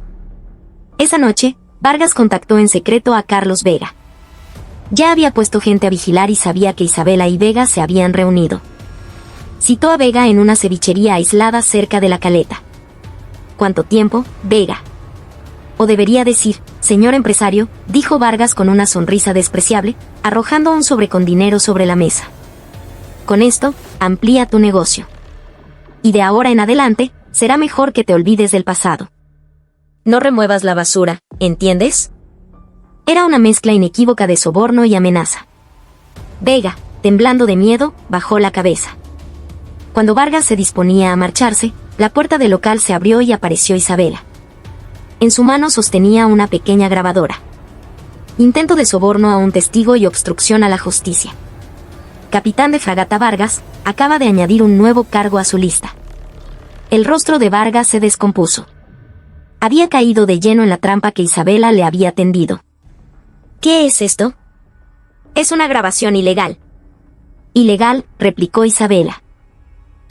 Esa noche, Vargas contactó en secreto a Carlos Vega. Ya había puesto gente a vigilar y sabía que Isabela y Vega se habían reunido. Citó a Vega en una cevichería aislada cerca de la caleta. ¿Cuánto tiempo, Vega? O debería decir, señor empresario, dijo Vargas con una sonrisa despreciable, arrojando un sobre con dinero sobre la mesa. Con esto, amplía tu negocio. Y de ahora en adelante, será mejor que te olvides del pasado. No remuevas la basura, ¿entiendes? Era una mezcla inequívoca de soborno y amenaza. Vega, temblando de miedo, bajó la cabeza. Cuando Vargas se disponía a marcharse, la puerta del local se abrió y apareció Isabela. En su mano sostenía una pequeña grabadora. Intento de soborno a un testigo y obstrucción a la justicia. Capitán de fragata Vargas, acaba de añadir un nuevo cargo a su lista. El rostro de Vargas se descompuso. Había caído de lleno en la trampa que Isabela le había tendido. ¿Qué es esto? Es una grabación ilegal. Ilegal, replicó Isabela.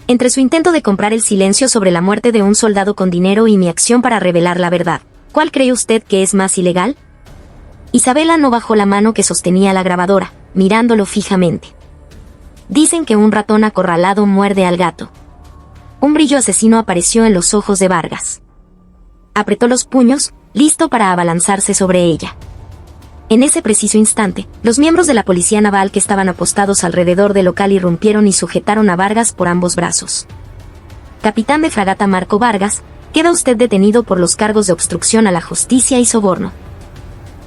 Entre su intento de comprar el silencio sobre la muerte de un soldado con dinero y mi acción para revelar la verdad, ¿cuál cree usted que es más ilegal? Isabela no bajó la mano que sostenía la grabadora, mirándolo fijamente. Dicen que un ratón acorralado muerde al gato. Un brillo asesino apareció en los ojos de Vargas. Apretó los puños, listo para abalanzarse sobre ella. En ese preciso instante, los miembros de la policía naval que estaban apostados alrededor del local irrumpieron y sujetaron a Vargas por ambos brazos. Capitán de fragata Marco Vargas, queda usted detenido por los cargos de obstrucción a la justicia y soborno.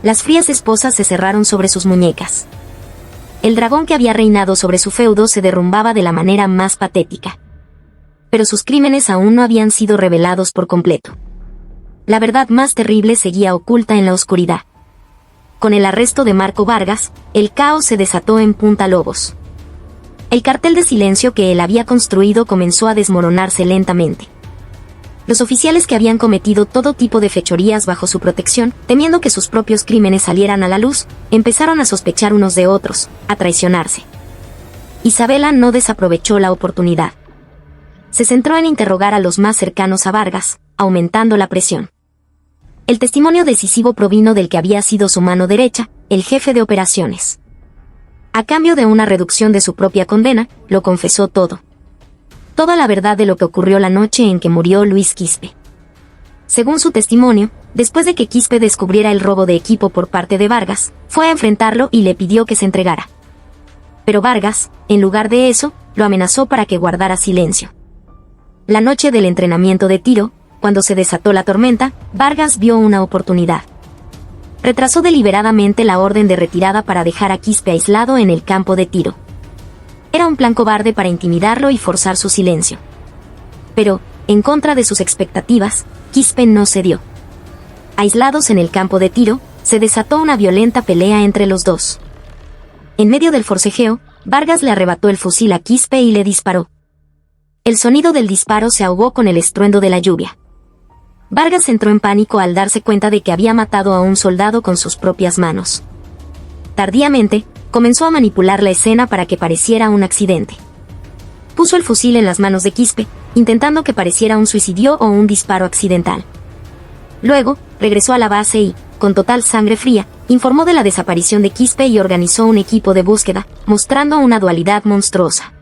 Las frías esposas se cerraron sobre sus muñecas. El dragón que había reinado sobre su feudo se derrumbaba de la manera más patética. pero sus crímenes aún no habían sido revelados por completo. La verdad más terrible seguía oculta en la oscuridad. Con el arresto de Marco Vargas, el caos se desató en Punta Lobos. El cartel de silencio que él había construido comenzó a desmoronarse lentamente. Los oficiales que habían cometido todo tipo de fechorías bajo su protección, temiendo que sus propios crímenes salieran a la luz, empezaron a sospechar unos de otros, a traicionarse. Isabela no desaprovechó la oportunidad. Se centró en interrogar a los más cercanos a Vargas, aumentando la presión. El testimonio decisivo provino del que había sido su mano derecha, el jefe de operaciones. A cambio de una reducción de su propia condena, lo confesó todo. Toda la verdad de lo que ocurrió la noche en que murió Luis Quispe. Según su testimonio, después de que Quispe descubriera el robo de equipo por parte de Vargas, fue a enfrentarlo y le pidió que se entregara. Pero Vargas, en lugar de eso, lo amenazó para que guardara silencio. La noche del entrenamiento de tiro, cuando se desató la tormenta, Vargas vio una oportunidad. Retrasó deliberadamente la orden de retirada para dejar a Quispe aislado en el campo de tiro. Era un plan cobarde para intimidarlo y forzar su silencio. Pero, en contra de sus expectativas, Quispe no cedió. Aislados en el campo de tiro, se desató una violenta pelea entre los dos. En medio del forcejeo, Vargas le arrebató el fusil a Quispe y le disparó. El sonido del disparo se ahogó con el estruendo de la lluvia. Vargas entró en pánico al darse cuenta de que había matado a un soldado con sus propias manos. Tardíamente, comenzó a manipular la escena para que pareciera un accidente. Puso el fusil en las manos de Quispe, intentando que pareciera un suicidio o un disparo accidental. Luego, regresó a la base y, con total sangre fría, informó de la desaparición de Quispe y organizó un equipo de búsqueda, mostrando una dualidad monstruosa.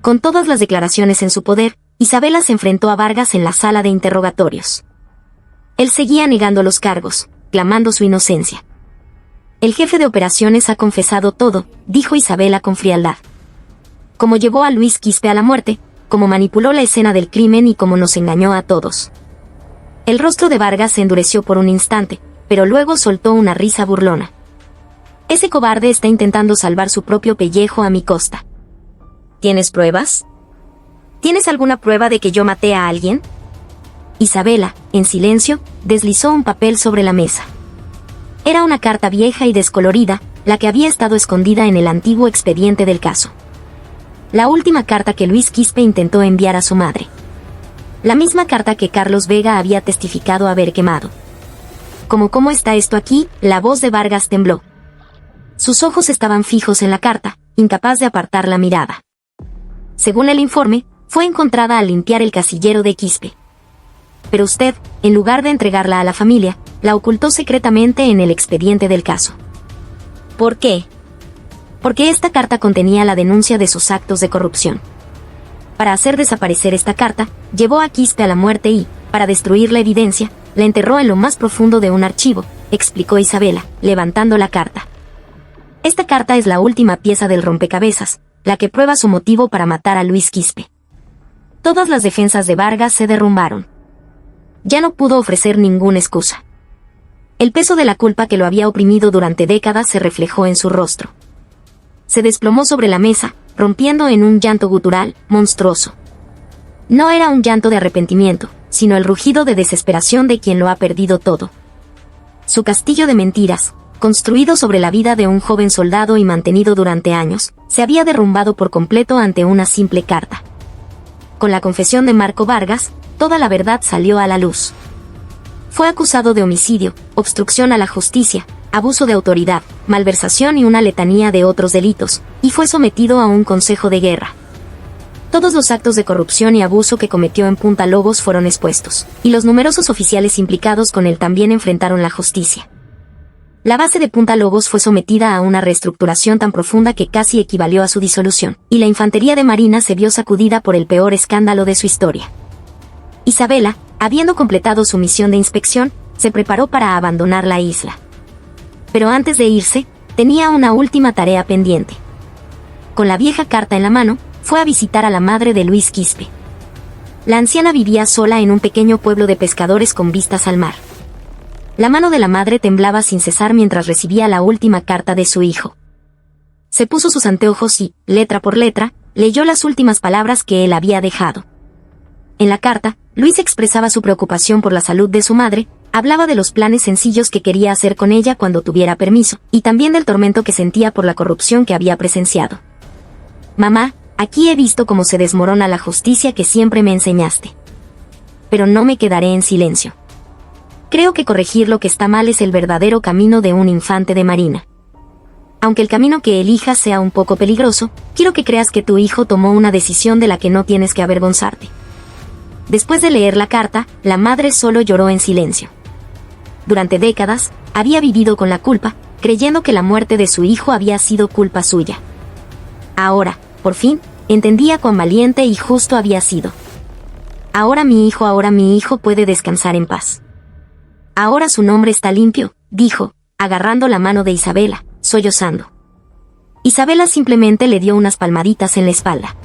Con todas las declaraciones en su poder, Isabela se enfrentó a Vargas en la sala de interrogatorios. Él seguía negando los cargos, clamando su inocencia. El jefe de operaciones ha confesado todo, dijo Isabela con frialdad. Cómo llevó a Luis Quispe a la muerte, cómo manipuló la escena del crimen y cómo nos engañó a todos. El rostro de Vargas se endureció por un instante, pero luego soltó una risa burlona. Ese cobarde está intentando salvar su propio pellejo a mi costa. ¿Tienes pruebas? ¿Tienes alguna prueba de que yo maté a alguien? Isabela, en silencio, deslizó un papel sobre la mesa. Era una carta vieja y descolorida, la que había estado escondida en el antiguo expediente del caso. La última carta que Luis Quispe intentó enviar a su madre. La misma carta que Carlos Vega había testificado haber quemado. ¿Cómo está esto aquí? La voz de Vargas tembló. Sus ojos estaban fijos en la carta, incapaz de apartar la mirada. Según el informe, fue encontrada al limpiar el casillero de Quispe. Pero usted, en lugar de entregarla a la familia, la ocultó secretamente en el expediente del caso. ¿Por qué? Porque esta carta contenía la denuncia de sus actos de corrupción. Para hacer desaparecer esta carta, llevó a Quispe a la muerte y, para destruir la evidencia, la enterró en lo más profundo de un archivo, explicó Isabela, levantando la carta. Esta carta es la última pieza del rompecabezas, la que prueba su motivo para matar a Luis Quispe. Todas las defensas de Vargas se derrumbaron. Ya no pudo ofrecer ninguna excusa. El peso de la culpa que lo había oprimido durante décadas se reflejó en su rostro. Se desplomó sobre la mesa, rompiendo en un llanto gutural, monstruoso. No era un llanto de arrepentimiento, sino el rugido de desesperación de quien lo ha perdido todo. Su castillo de mentiras, construido sobre la vida de un joven soldado y mantenido durante años, se había derrumbado por completo ante una simple carta. Con la confesión de Marco Vargas, toda la verdad salió a la luz. Fue acusado de homicidio, obstrucción a la justicia, abuso de autoridad, malversación y una letanía de otros delitos, y fue sometido a un consejo de guerra. Todos los actos de corrupción y abuso que cometió en Punta Lobos fueron expuestos, y los numerosos oficiales implicados con él también enfrentaron la justicia. La base de Punta Lobos fue sometida a una reestructuración tan profunda que casi equivalió a su disolución, y la infantería de Marina se vio sacudida por el peor escándalo de su historia. Isabela, habiendo completado su misión de inspección, se preparó para abandonar la isla. Pero antes de irse, tenía una última tarea pendiente. Con la vieja carta en la mano, fue a visitar a la madre de Luis Quispe. La anciana vivía sola en un pequeño pueblo de pescadores con vistas al mar. La mano de la madre temblaba sin cesar mientras recibía la última carta de su hijo. Se puso sus anteojos y, letra por letra, leyó las últimas palabras que él había dejado. En la carta, Luis expresaba su preocupación por la salud de su madre, hablaba de los planes sencillos que quería hacer con ella cuando tuviera permiso, y también del tormento que sentía por la corrupción que había presenciado. Mamá, aquí he visto cómo se desmorona la justicia que siempre me enseñaste. Pero no me quedaré en silencio. Creo que corregir lo que está mal es el verdadero camino de un infante de marina. Aunque el camino que elijas sea un poco peligroso, quiero que creas que tu hijo tomó una decisión de la que no tienes que avergonzarte. Después de leer la carta, la madre solo lloró en silencio. Durante décadas, había vivido con la culpa, creyendo que la muerte de su hijo había sido culpa suya. Ahora, por fin, entendía cuán valiente y justo había sido. Ahora mi hijo puede descansar en paz. Ahora su nombre está limpio, dijo, agarrando la mano de Isabela, sollozando. Isabela simplemente le dio unas palmaditas en la espalda.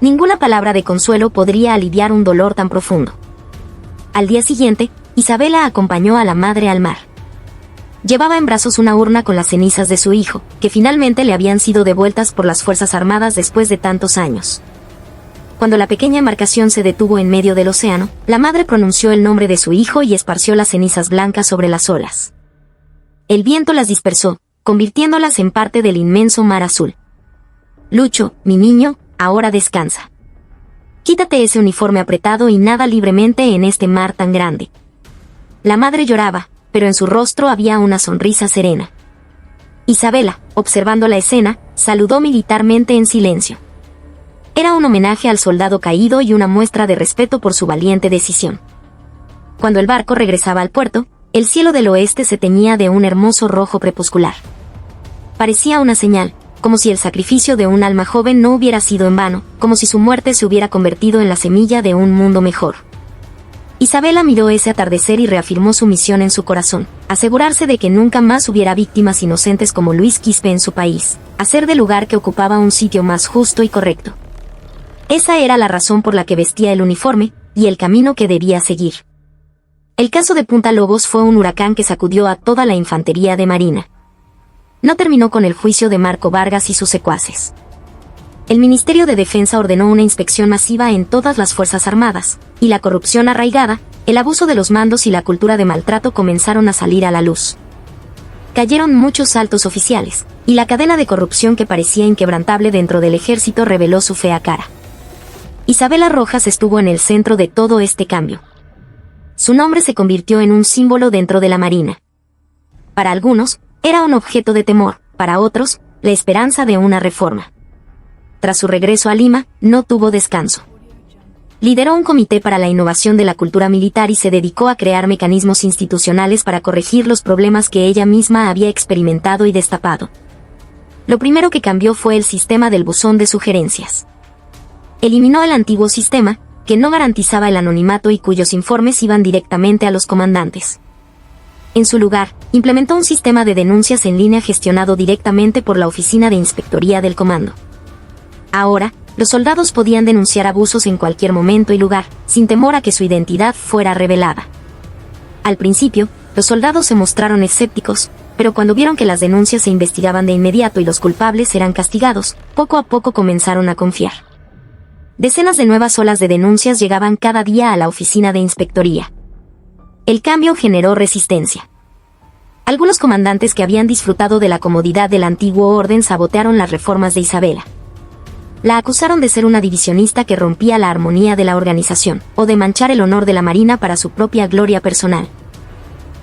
Ninguna palabra de consuelo podría aliviar un dolor tan profundo. Al día siguiente, Isabela acompañó a la madre al mar. Llevaba en brazos una urna con las cenizas de su hijo, que finalmente le habían sido devueltas por las Fuerzas Armadas después de tantos años. Cuando la pequeña embarcación se detuvo en medio del océano, la madre pronunció el nombre de su hijo y esparció las cenizas blancas sobre las olas. El viento las dispersó, convirtiéndolas en parte del inmenso mar azul. Lucho, mi niño, ahora descansa. Quítate ese uniforme apretado y nada libremente en este mar tan grande. La madre lloraba, pero en su rostro había una sonrisa serena. Isabela, observando la escena, saludó militarmente en silencio. Era un homenaje al soldado caído y una muestra de respeto por su valiente decisión. Cuando el barco regresaba al puerto, el cielo del oeste se teñía de un hermoso rojo crepuscular. Parecía una señal, como si el sacrificio de un alma joven no hubiera sido en vano, como si su muerte se hubiera convertido en la semilla de un mundo mejor. Isabela miró ese atardecer y reafirmó su misión en su corazón, asegurarse de que nunca más hubiera víctimas inocentes como Luis Quispe en su país, hacer del lugar que ocupaba un sitio más justo y correcto. Esa era la razón por la que vestía el uniforme, y el camino que debía seguir. El caso de Punta Lobos fue un huracán que sacudió a toda la infantería de marina. No terminó con el juicio de Marco Vargas y sus secuaces. El Ministerio de Defensa ordenó una inspección masiva en todas las Fuerzas Armadas, y la corrupción arraigada, el abuso de los mandos y la cultura de maltrato comenzaron a salir a la luz. Cayeron muchos altos oficiales, y la cadena de corrupción que parecía inquebrantable dentro del ejército reveló su fea cara. Isabela Rojas estuvo en el centro de todo este cambio. Su nombre se convirtió en un símbolo dentro de la Marina. Para algunos, era un objeto de temor, para otros, la esperanza de una reforma. Tras su regreso a Lima, no tuvo descanso. Lideró un comité para la innovación de la cultura militar y se dedicó a crear mecanismos institucionales para corregir los problemas que ella misma había experimentado y destapado. Lo primero que cambió fue el sistema del buzón de sugerencias. Eliminó el antiguo sistema, que no garantizaba el anonimato y cuyos informes iban directamente a los comandantes. En su lugar, implementó un sistema de denuncias en línea gestionado directamente por la Oficina de Inspectoría del Comando. Ahora, los soldados podían denunciar abusos en cualquier momento y lugar, sin temor a que su identidad fuera revelada. Al principio, los soldados se mostraron escépticos, pero cuando vieron que las denuncias se investigaban de inmediato y los culpables eran castigados, poco a poco comenzaron a confiar. Decenas de nuevas olas de denuncias llegaban cada día a la Oficina de Inspectoría. El cambio generó resistencia. Algunos comandantes que habían disfrutado de la comodidad del antiguo orden sabotearon las reformas de Isabela. La acusaron de ser una divisionista que rompía la armonía de la organización, o de manchar el honor de la Marina para su propia gloria personal.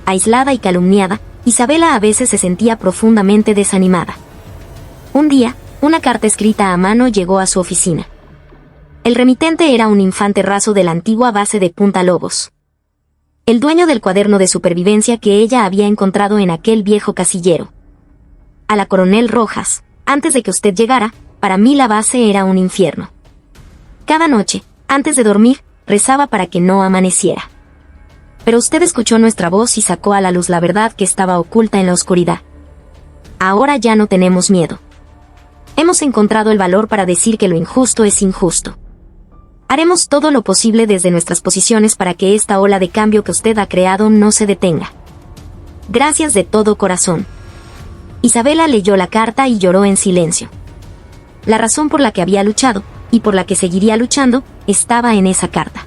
Aislada y calumniada, Isabela a veces se sentía profundamente desanimada. Un día, una carta escrita a mano llegó a su oficina. El remitente era un infante raso de la antigua base de Punta Lobos. El dueño del cuaderno de supervivencia que ella había encontrado en aquel viejo casillero. A la coronel Rojas, antes de que usted llegara, para mí la base era un infierno. Cada noche, antes de dormir, rezaba para que no amaneciera. Pero usted escuchó nuestra voz y sacó a la luz la verdad que estaba oculta en la oscuridad. Ahora ya no tenemos miedo. Hemos encontrado el valor para decir que lo injusto es injusto. Haremos todo lo posible desde nuestras posiciones para que esta ola de cambio que usted ha creado no se detenga. Gracias de todo corazón. Isabela leyó la carta y lloró en silencio. La razón por la que había luchado, y por la que seguiría luchando, estaba en esa carta.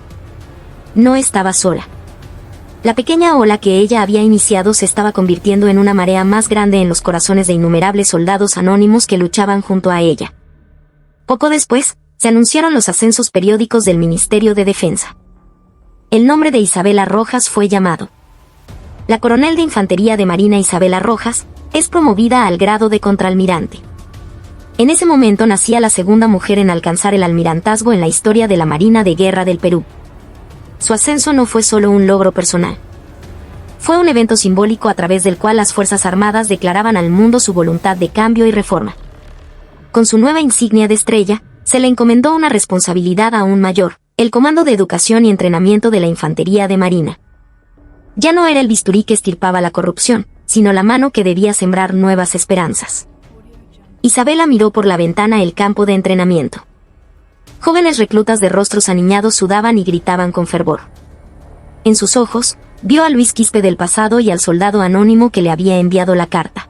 No estaba sola. La pequeña ola que ella había iniciado se estaba convirtiendo en una marea más grande en los corazones de innumerables soldados anónimos que luchaban junto a ella. Poco después, se anunciaron los ascensos periódicos del Ministerio de Defensa. El nombre de Isabela Rojas fue llamado. La coronel de Infantería de Marina Isabela Rojas es promovida al grado de contraalmirante. En ese momento nacía la segunda mujer en alcanzar el almirantazgo en la historia de la Marina de Guerra del Perú. Su ascenso no fue solo un logro personal. Fue un evento simbólico a través del cual las Fuerzas Armadas declaraban al mundo su voluntad de cambio y reforma. Con su nueva insignia de estrella, se le encomendó una responsabilidad aún mayor, el Comando de Educación y Entrenamiento de la Infantería de Marina. Ya no era el bisturí que estirpaba la corrupción, sino la mano que debía sembrar nuevas esperanzas. Isabela miró por la ventana el campo de entrenamiento. Jóvenes reclutas de rostros aniñados sudaban y gritaban con fervor. En sus ojos, vio a Luis Quispe del pasado y al soldado anónimo que le había enviado la carta.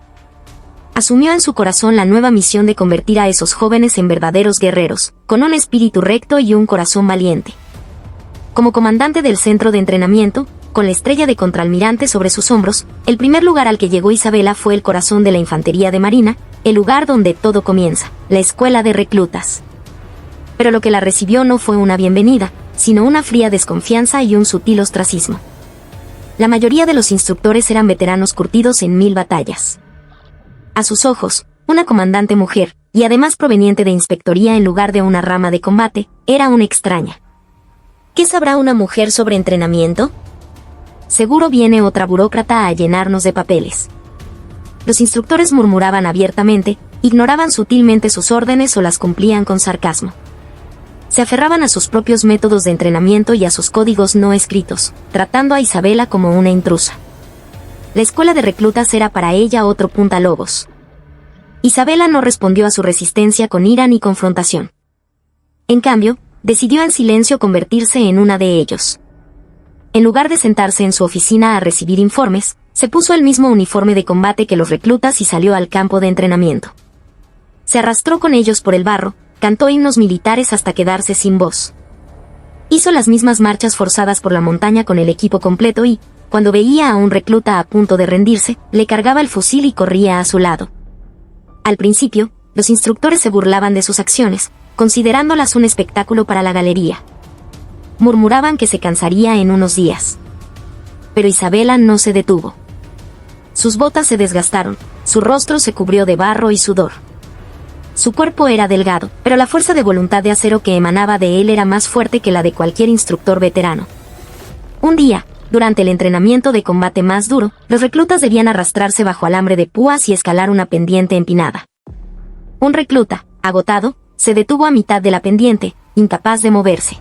Asumió en su corazón la nueva misión de convertir a esos jóvenes en verdaderos guerreros, con un espíritu recto y un corazón valiente. Como comandante del centro de entrenamiento, con la estrella de contraalmirante sobre sus hombros, el primer lugar al que llegó Isabela fue el corazón de la Infantería de Marina, el lugar donde todo comienza, la escuela de reclutas. Pero lo que la recibió no fue una bienvenida, sino una fría desconfianza y un sutil ostracismo. La mayoría de los instructores eran veteranos curtidos en 1000 batallas. A sus ojos, una comandante mujer, y además proveniente de inspectoría en lugar de una rama de combate, era una extraña. ¿Qué sabrá una mujer sobre entrenamiento? Seguro viene otra burócrata a llenarnos de papeles. Los instructores murmuraban abiertamente, ignoraban sutilmente sus órdenes o las cumplían con sarcasmo. Se aferraban a sus propios métodos de entrenamiento y a sus códigos no escritos, tratando a Isabela como una intrusa. La escuela de reclutas era para ella otro puntalobos. Isabela no respondió a su resistencia con ira ni confrontación. En cambio, decidió en silencio convertirse en una de ellos. En lugar de sentarse en su oficina a recibir informes, se puso el mismo uniforme de combate que los reclutas y salió al campo de entrenamiento. Se arrastró con ellos por el barro, cantó himnos militares hasta quedarse sin voz. Hizo las mismas marchas forzadas por la montaña con el equipo completo y, cuando veía a un recluta a punto de rendirse, le cargaba el fusil y corría a su lado. Al principio, los instructores se burlaban de sus acciones, considerándolas un espectáculo para la galería. Murmuraban que se cansaría en unos días. Pero Isabela no se detuvo. Sus botas se desgastaron, su rostro se cubrió de barro y sudor. Su cuerpo era delgado, pero la fuerza de voluntad de acero que emanaba de él era más fuerte que la de cualquier instructor veterano. Un día, durante el entrenamiento de combate más duro, los reclutas debían arrastrarse bajo alambre de púas y escalar una pendiente empinada. Un recluta, agotado, se detuvo a mitad de la pendiente, incapaz de moverse.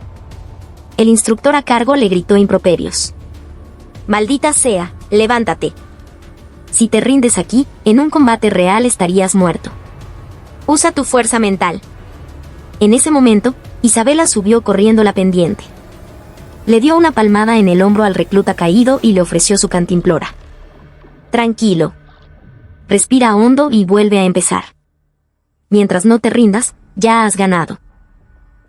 El instructor a cargo le gritó improperios. «Maldita sea, levántate. Si te rindes aquí, en un combate real estarías muerto. Usa tu fuerza mental». En ese momento, Isabela subió corriendo la pendiente. Le dio una palmada en el hombro al recluta caído y le ofreció su cantimplora. «Tranquilo. Respira hondo y vuelve a empezar. Mientras no te rindas, ya has ganado».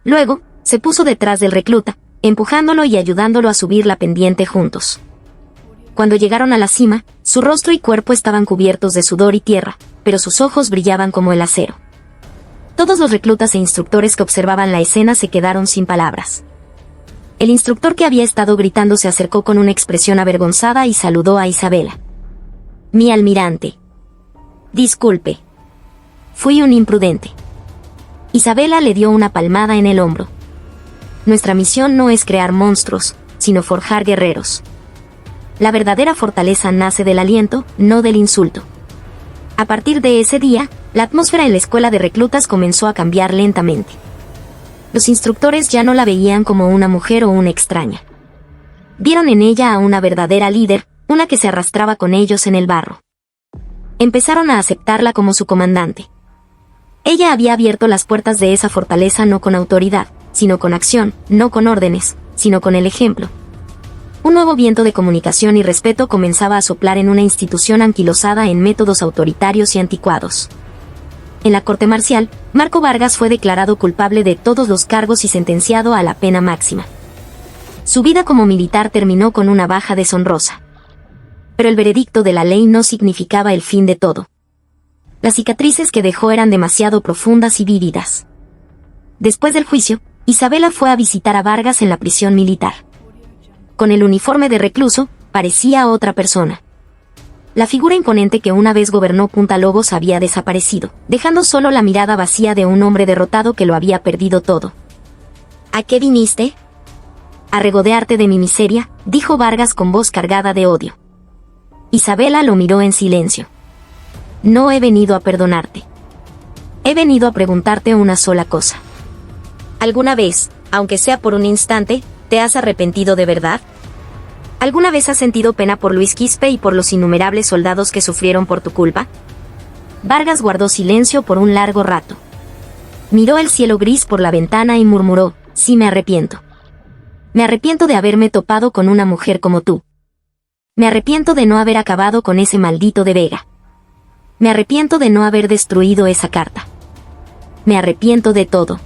Luego, se puso detrás del recluta, empujándolo y ayudándolo a subir la pendiente juntos. Cuando llegaron a la cima, su rostro y cuerpo estaban cubiertos de sudor y tierra, pero sus ojos brillaban como el acero. Todos los reclutas e instructores que observaban la escena se quedaron sin palabras. El instructor que había estado gritando se acercó con una expresión avergonzada y saludó a Isabela. «Mi almirante. Disculpe. Fui un imprudente». Isabela le dio una palmada en el hombro. «Nuestra misión no es crear monstruos, sino forjar guerreros. La verdadera fortaleza nace del aliento, no del insulto». A partir de ese día, la atmósfera en la escuela de reclutas comenzó a cambiar lentamente. Los instructores ya no la veían como una mujer o una extraña. Vieron en ella a una verdadera líder, una que se arrastraba con ellos en el barro. Empezaron a aceptarla como su comandante. Ella había abierto las puertas de esa fortaleza no con autoridad, sino con acción, no con órdenes, sino con el ejemplo. Un nuevo viento de comunicación y respeto comenzaba a soplar en una institución anquilosada en métodos autoritarios y anticuados. En la corte marcial, Marco Vargas fue declarado culpable de todos los cargos y sentenciado a la pena máxima. Su vida como militar terminó con una baja deshonrosa. Pero el veredicto de la ley no significaba el fin de todo. Las cicatrices que dejó eran demasiado profundas y vívidas. Después del juicio, Isabela fue a visitar a Vargas en la prisión militar. Con el uniforme de recluso, parecía otra persona. La figura imponente que una vez gobernó Punta Lobos había desaparecido, dejando solo la mirada vacía de un hombre derrotado que lo había perdido todo. ¿A qué viniste? A regodearte de mi miseria, dijo Vargas con voz cargada de odio. Isabela lo miró en silencio. No he venido a perdonarte. He venido a preguntarte una sola cosa. ¿Alguna vez, aunque sea por un instante, te has arrepentido de verdad? ¿Alguna vez has sentido pena por Luis Quispe y por los innumerables soldados que sufrieron por tu culpa? Vargas guardó silencio por un largo rato. Miró el cielo gris por la ventana y murmuró, sí me arrepiento. Me arrepiento de haberme topado con una mujer como tú. Me arrepiento de no haber acabado con ese maldito de Vega. Me arrepiento de no haber destruido esa carta. Me arrepiento de todo.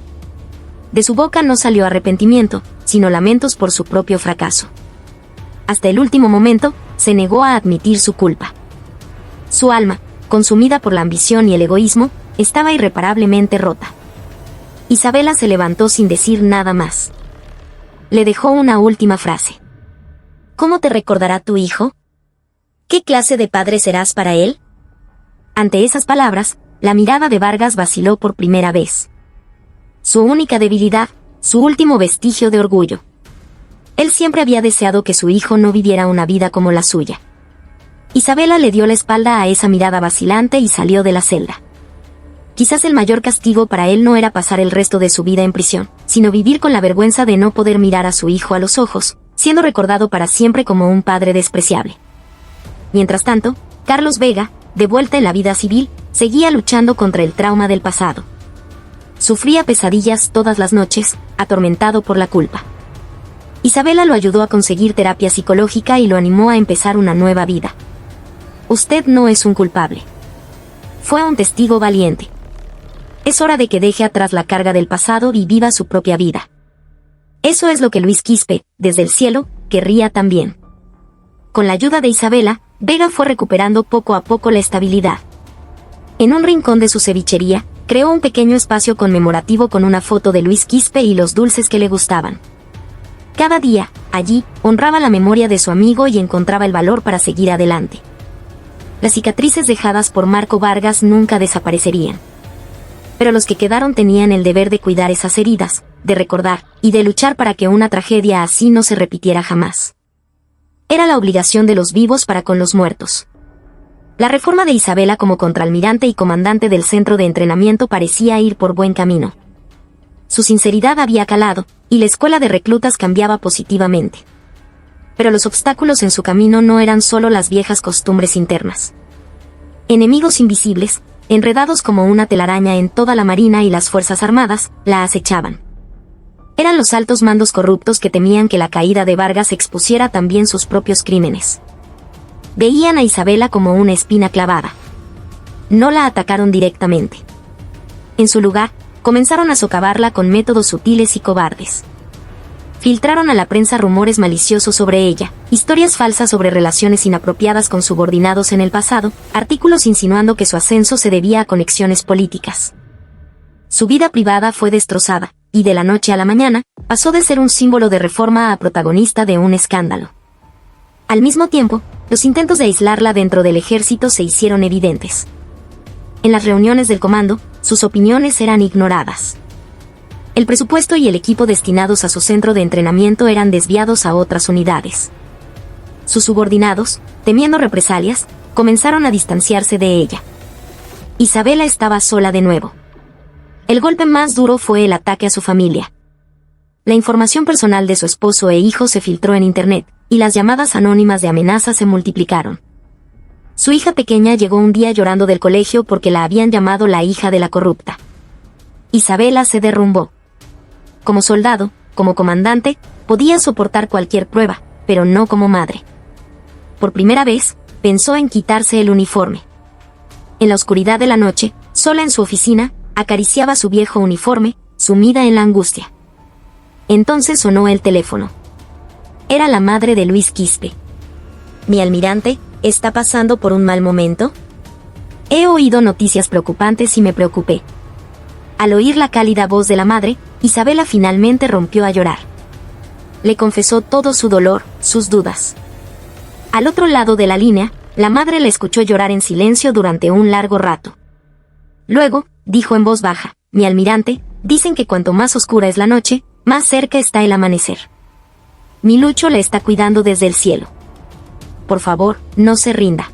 De su boca no salió arrepentimiento, sino lamentos por su propio fracaso. Hasta el último momento, se negó a admitir su culpa. Su alma, consumida por la ambición y el egoísmo, estaba irreparablemente rota. Isabela se levantó sin decir nada más. Le dejó una última frase. ¿Cómo te recordará tu hijo? ¿Qué clase de padre serás para él? Ante esas palabras, la mirada de Vargas vaciló por primera vez. Su única debilidad, su último vestigio de orgullo. Él siempre había deseado que su hijo no viviera una vida como la suya. Isabela le dio la espalda a esa mirada vacilante y salió de la celda. Quizás el mayor castigo para él no era pasar el resto de su vida en prisión, sino vivir con la vergüenza de no poder mirar a su hijo a los ojos, siendo recordado para siempre como un padre despreciable. Mientras tanto, Carlos Vega, de vuelta en la vida civil, seguía luchando contra el trauma del pasado. Sufría pesadillas todas las noches, atormentado por la culpa. Isabela lo ayudó a conseguir terapia psicológica y lo animó a empezar una nueva vida. Usted no es un culpable. Fue un testigo valiente. Es hora de que deje atrás la carga del pasado y viva su propia vida. Eso es lo que Luis Quispe, desde el cielo, querría también. Con la ayuda de Isabela, Vega fue recuperando poco a poco la estabilidad. En un rincón de su cevichería, creó un pequeño espacio conmemorativo con una foto de Luis Quispe y los dulces que le gustaban. Cada día, allí, honraba la memoria de su amigo y encontraba el valor para seguir adelante. Las cicatrices dejadas por Marco Vargas nunca desaparecerían. Pero los que quedaron tenían el deber de cuidar esas heridas, de recordar, y de luchar para que una tragedia así no se repitiera jamás. Era la obligación de los vivos para con los muertos. La reforma de Isabela como contraalmirante y comandante del centro de entrenamiento parecía ir por buen camino. Su sinceridad había calado, y la escuela de reclutas cambiaba positivamente. Pero los obstáculos en su camino no eran solo las viejas costumbres internas. Enemigos invisibles, enredados como una telaraña en toda la Marina y las Fuerzas Armadas, la acechaban. Eran los altos mandos corruptos que temían que la caída de Vargas expusiera también sus propios crímenes. Veían a Isabela como una espina clavada. No la atacaron directamente. En su lugar, comenzaron a socavarla con métodos sutiles y cobardes. Filtraron a la prensa rumores maliciosos sobre ella, historias falsas sobre relaciones inapropiadas con subordinados en el pasado, artículos insinuando que su ascenso se debía a conexiones políticas. Su vida privada fue destrozada, y de la noche a la mañana, pasó de ser un símbolo de reforma a protagonista de un escándalo. Al mismo tiempo, los intentos de aislarla dentro del ejército se hicieron evidentes. En las reuniones del comando, sus opiniones eran ignoradas. El presupuesto y el equipo destinados a su centro de entrenamiento eran desviados a otras unidades. Sus subordinados, temiendo represalias, comenzaron a distanciarse de ella. Isabela estaba sola de nuevo. El golpe más duro fue el ataque a su familia. La información personal de su esposo e hijo se filtró en Internet, y las llamadas anónimas de amenaza se multiplicaron. Su hija pequeña llegó un día llorando del colegio porque la habían llamado la hija de la corrupta. Isabela se derrumbó. Como soldado, como comandante, podía soportar cualquier prueba, pero no como madre. Por primera vez, pensó en quitarse el uniforme. En la oscuridad de la noche, sola en su oficina, acariciaba su viejo uniforme, sumida en la angustia. Entonces sonó el teléfono. Era la madre de Luis Quispe. «Mi almirante, ¿está pasando por un mal momento?» He oído noticias preocupantes y me preocupé. Al oír la cálida voz de la madre, Isabela finalmente rompió a llorar. Le confesó todo su dolor, sus dudas. Al otro lado de la línea, la madre le escuchó llorar en silencio durante un largo rato. Luego, dijo en voz baja: «Mi almirante, dicen que cuanto más oscura es la noche, más cerca está el amanecer. Mi Lucho le está cuidando desde el cielo. Por favor, no se rinda.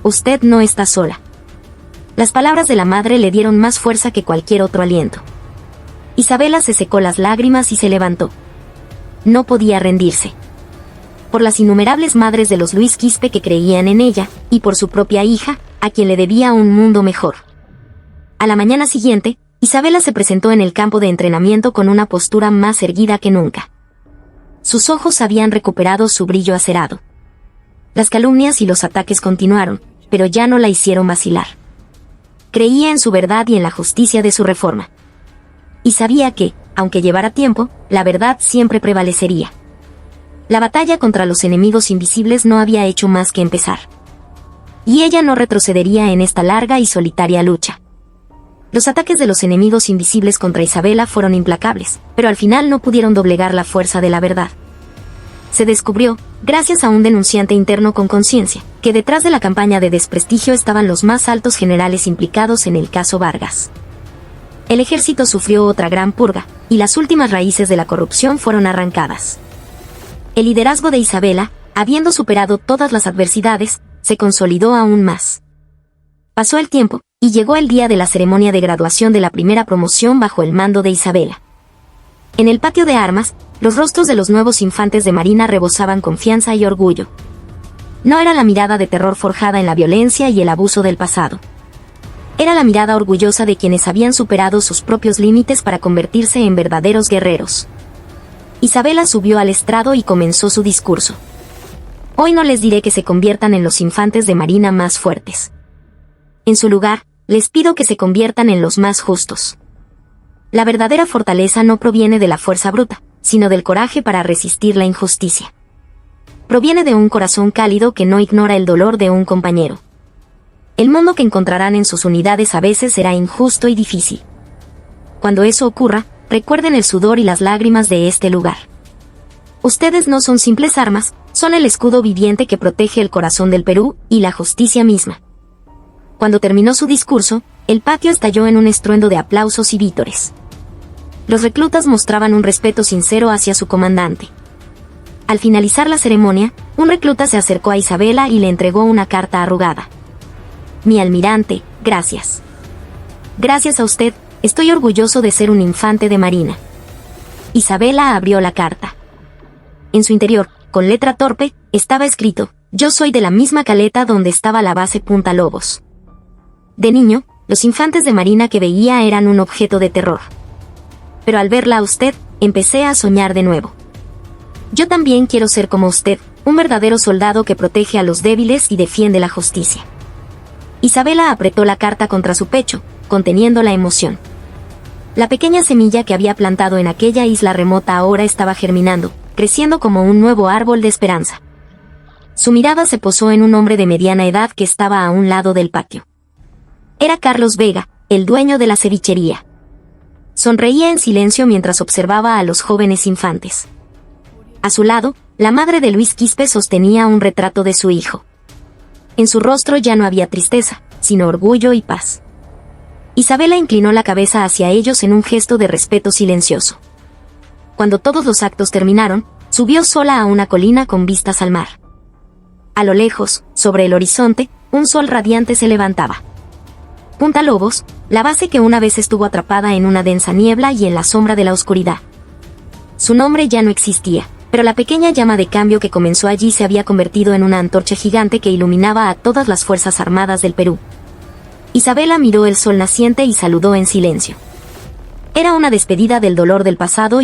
Usted no está sola». Las palabras de la madre le dieron más fuerza que cualquier otro aliento. Isabela se secó las lágrimas y se levantó. No podía rendirse. Por las innumerables madres de los Luis Quispe que creían en ella, y por su propia hija, a quien le debía un mundo mejor. A la mañana siguiente, Isabela se presentó en el campo de entrenamiento con una postura más erguida que nunca. Sus ojos habían recuperado su brillo acerado. Las calumnias y los ataques continuaron, pero ya no la hicieron vacilar. Creía en su verdad y en la justicia de su reforma. Y sabía que, aunque llevara tiempo, la verdad siempre prevalecería. La batalla contra los enemigos invisibles no había hecho más que empezar. Y ella no retrocedería en esta larga y solitaria lucha. Los ataques de los enemigos invisibles contra Isabela fueron implacables, pero al final no pudieron doblegar la fuerza de la verdad. Se descubrió, gracias a un denunciante interno con conciencia, que detrás de la campaña de desprestigio estaban los más altos generales implicados en el caso Vargas. El ejército sufrió otra gran purga, y las últimas raíces de la corrupción fueron arrancadas. El liderazgo de Isabela, habiendo superado todas las adversidades, se consolidó aún más. Pasó el tiempo, y llegó el día de la ceremonia de graduación de la primera promoción bajo el mando de Isabela. En el patio de armas, los rostros de los nuevos infantes de marina rebosaban confianza y orgullo. No era la mirada de terror forjada en la violencia y el abuso del pasado. Era la mirada orgullosa de quienes habían superado sus propios límites para convertirse en verdaderos guerreros. Isabela subió al estrado y comenzó su discurso. Hoy no les diré que se conviertan en los infantes de marina más fuertes. En su lugar, les pido que se conviertan en los más justos. La verdadera fortaleza no proviene de la fuerza bruta, sino del coraje para resistir la injusticia. Proviene de un corazón cálido que no ignora el dolor de un compañero. El mundo que encontrarán en sus unidades a veces será injusto y difícil. Cuando eso ocurra, recuerden el sudor y las lágrimas de este lugar. Ustedes no son simples armas, son el escudo viviente que protege el corazón del Perú y la justicia misma. Cuando terminó su discurso, el patio estalló en un estruendo de aplausos y vítores. Los reclutas mostraban un respeto sincero hacia su comandante. Al finalizar la ceremonia, un recluta se acercó a Isabela y le entregó una carta arrugada. «Mi almirante, gracias. Gracias a usted, estoy orgulloso de ser un infante de marina». Isabela abrió la carta. En su interior, con letra torpe, estaba escrito: «Yo soy de la misma caleta donde estaba la base Punta Lobos». De niño, los infantes de marina que veía eran un objeto de terror. Pero al verla a usted, empecé a soñar de nuevo. Yo también quiero ser como usted, un verdadero soldado que protege a los débiles y defiende la justicia. Isabela apretó la carta contra su pecho, conteniendo la emoción. La pequeña semilla que había plantado en aquella isla remota ahora estaba germinando, creciendo como un nuevo árbol de esperanza. Su mirada se posó en un hombre de mediana edad que estaba a un lado del patio. Era Carlos Vega, el dueño de la cevichería. Sonreía en silencio mientras observaba a los jóvenes infantes. A su lado, la madre de Luis Quispe sostenía un retrato de su hijo. En su rostro ya no había tristeza, sino orgullo y paz. Isabela inclinó la cabeza hacia ellos en un gesto de respeto silencioso. Cuando todos los actos terminaron, subió sola a una colina con vistas al mar. A lo lejos, sobre el horizonte, un sol radiante se levantaba. Punta Lobos, la base que una vez estuvo atrapada en una densa niebla y en la sombra de la oscuridad. Su nombre ya no existía, pero la pequeña llama de cambio que comenzó allí se había convertido en una antorcha gigante que iluminaba a todas las Fuerzas Armadas del Perú. Isabela miró el sol naciente y saludó en silencio. Era una despedida del dolor del pasado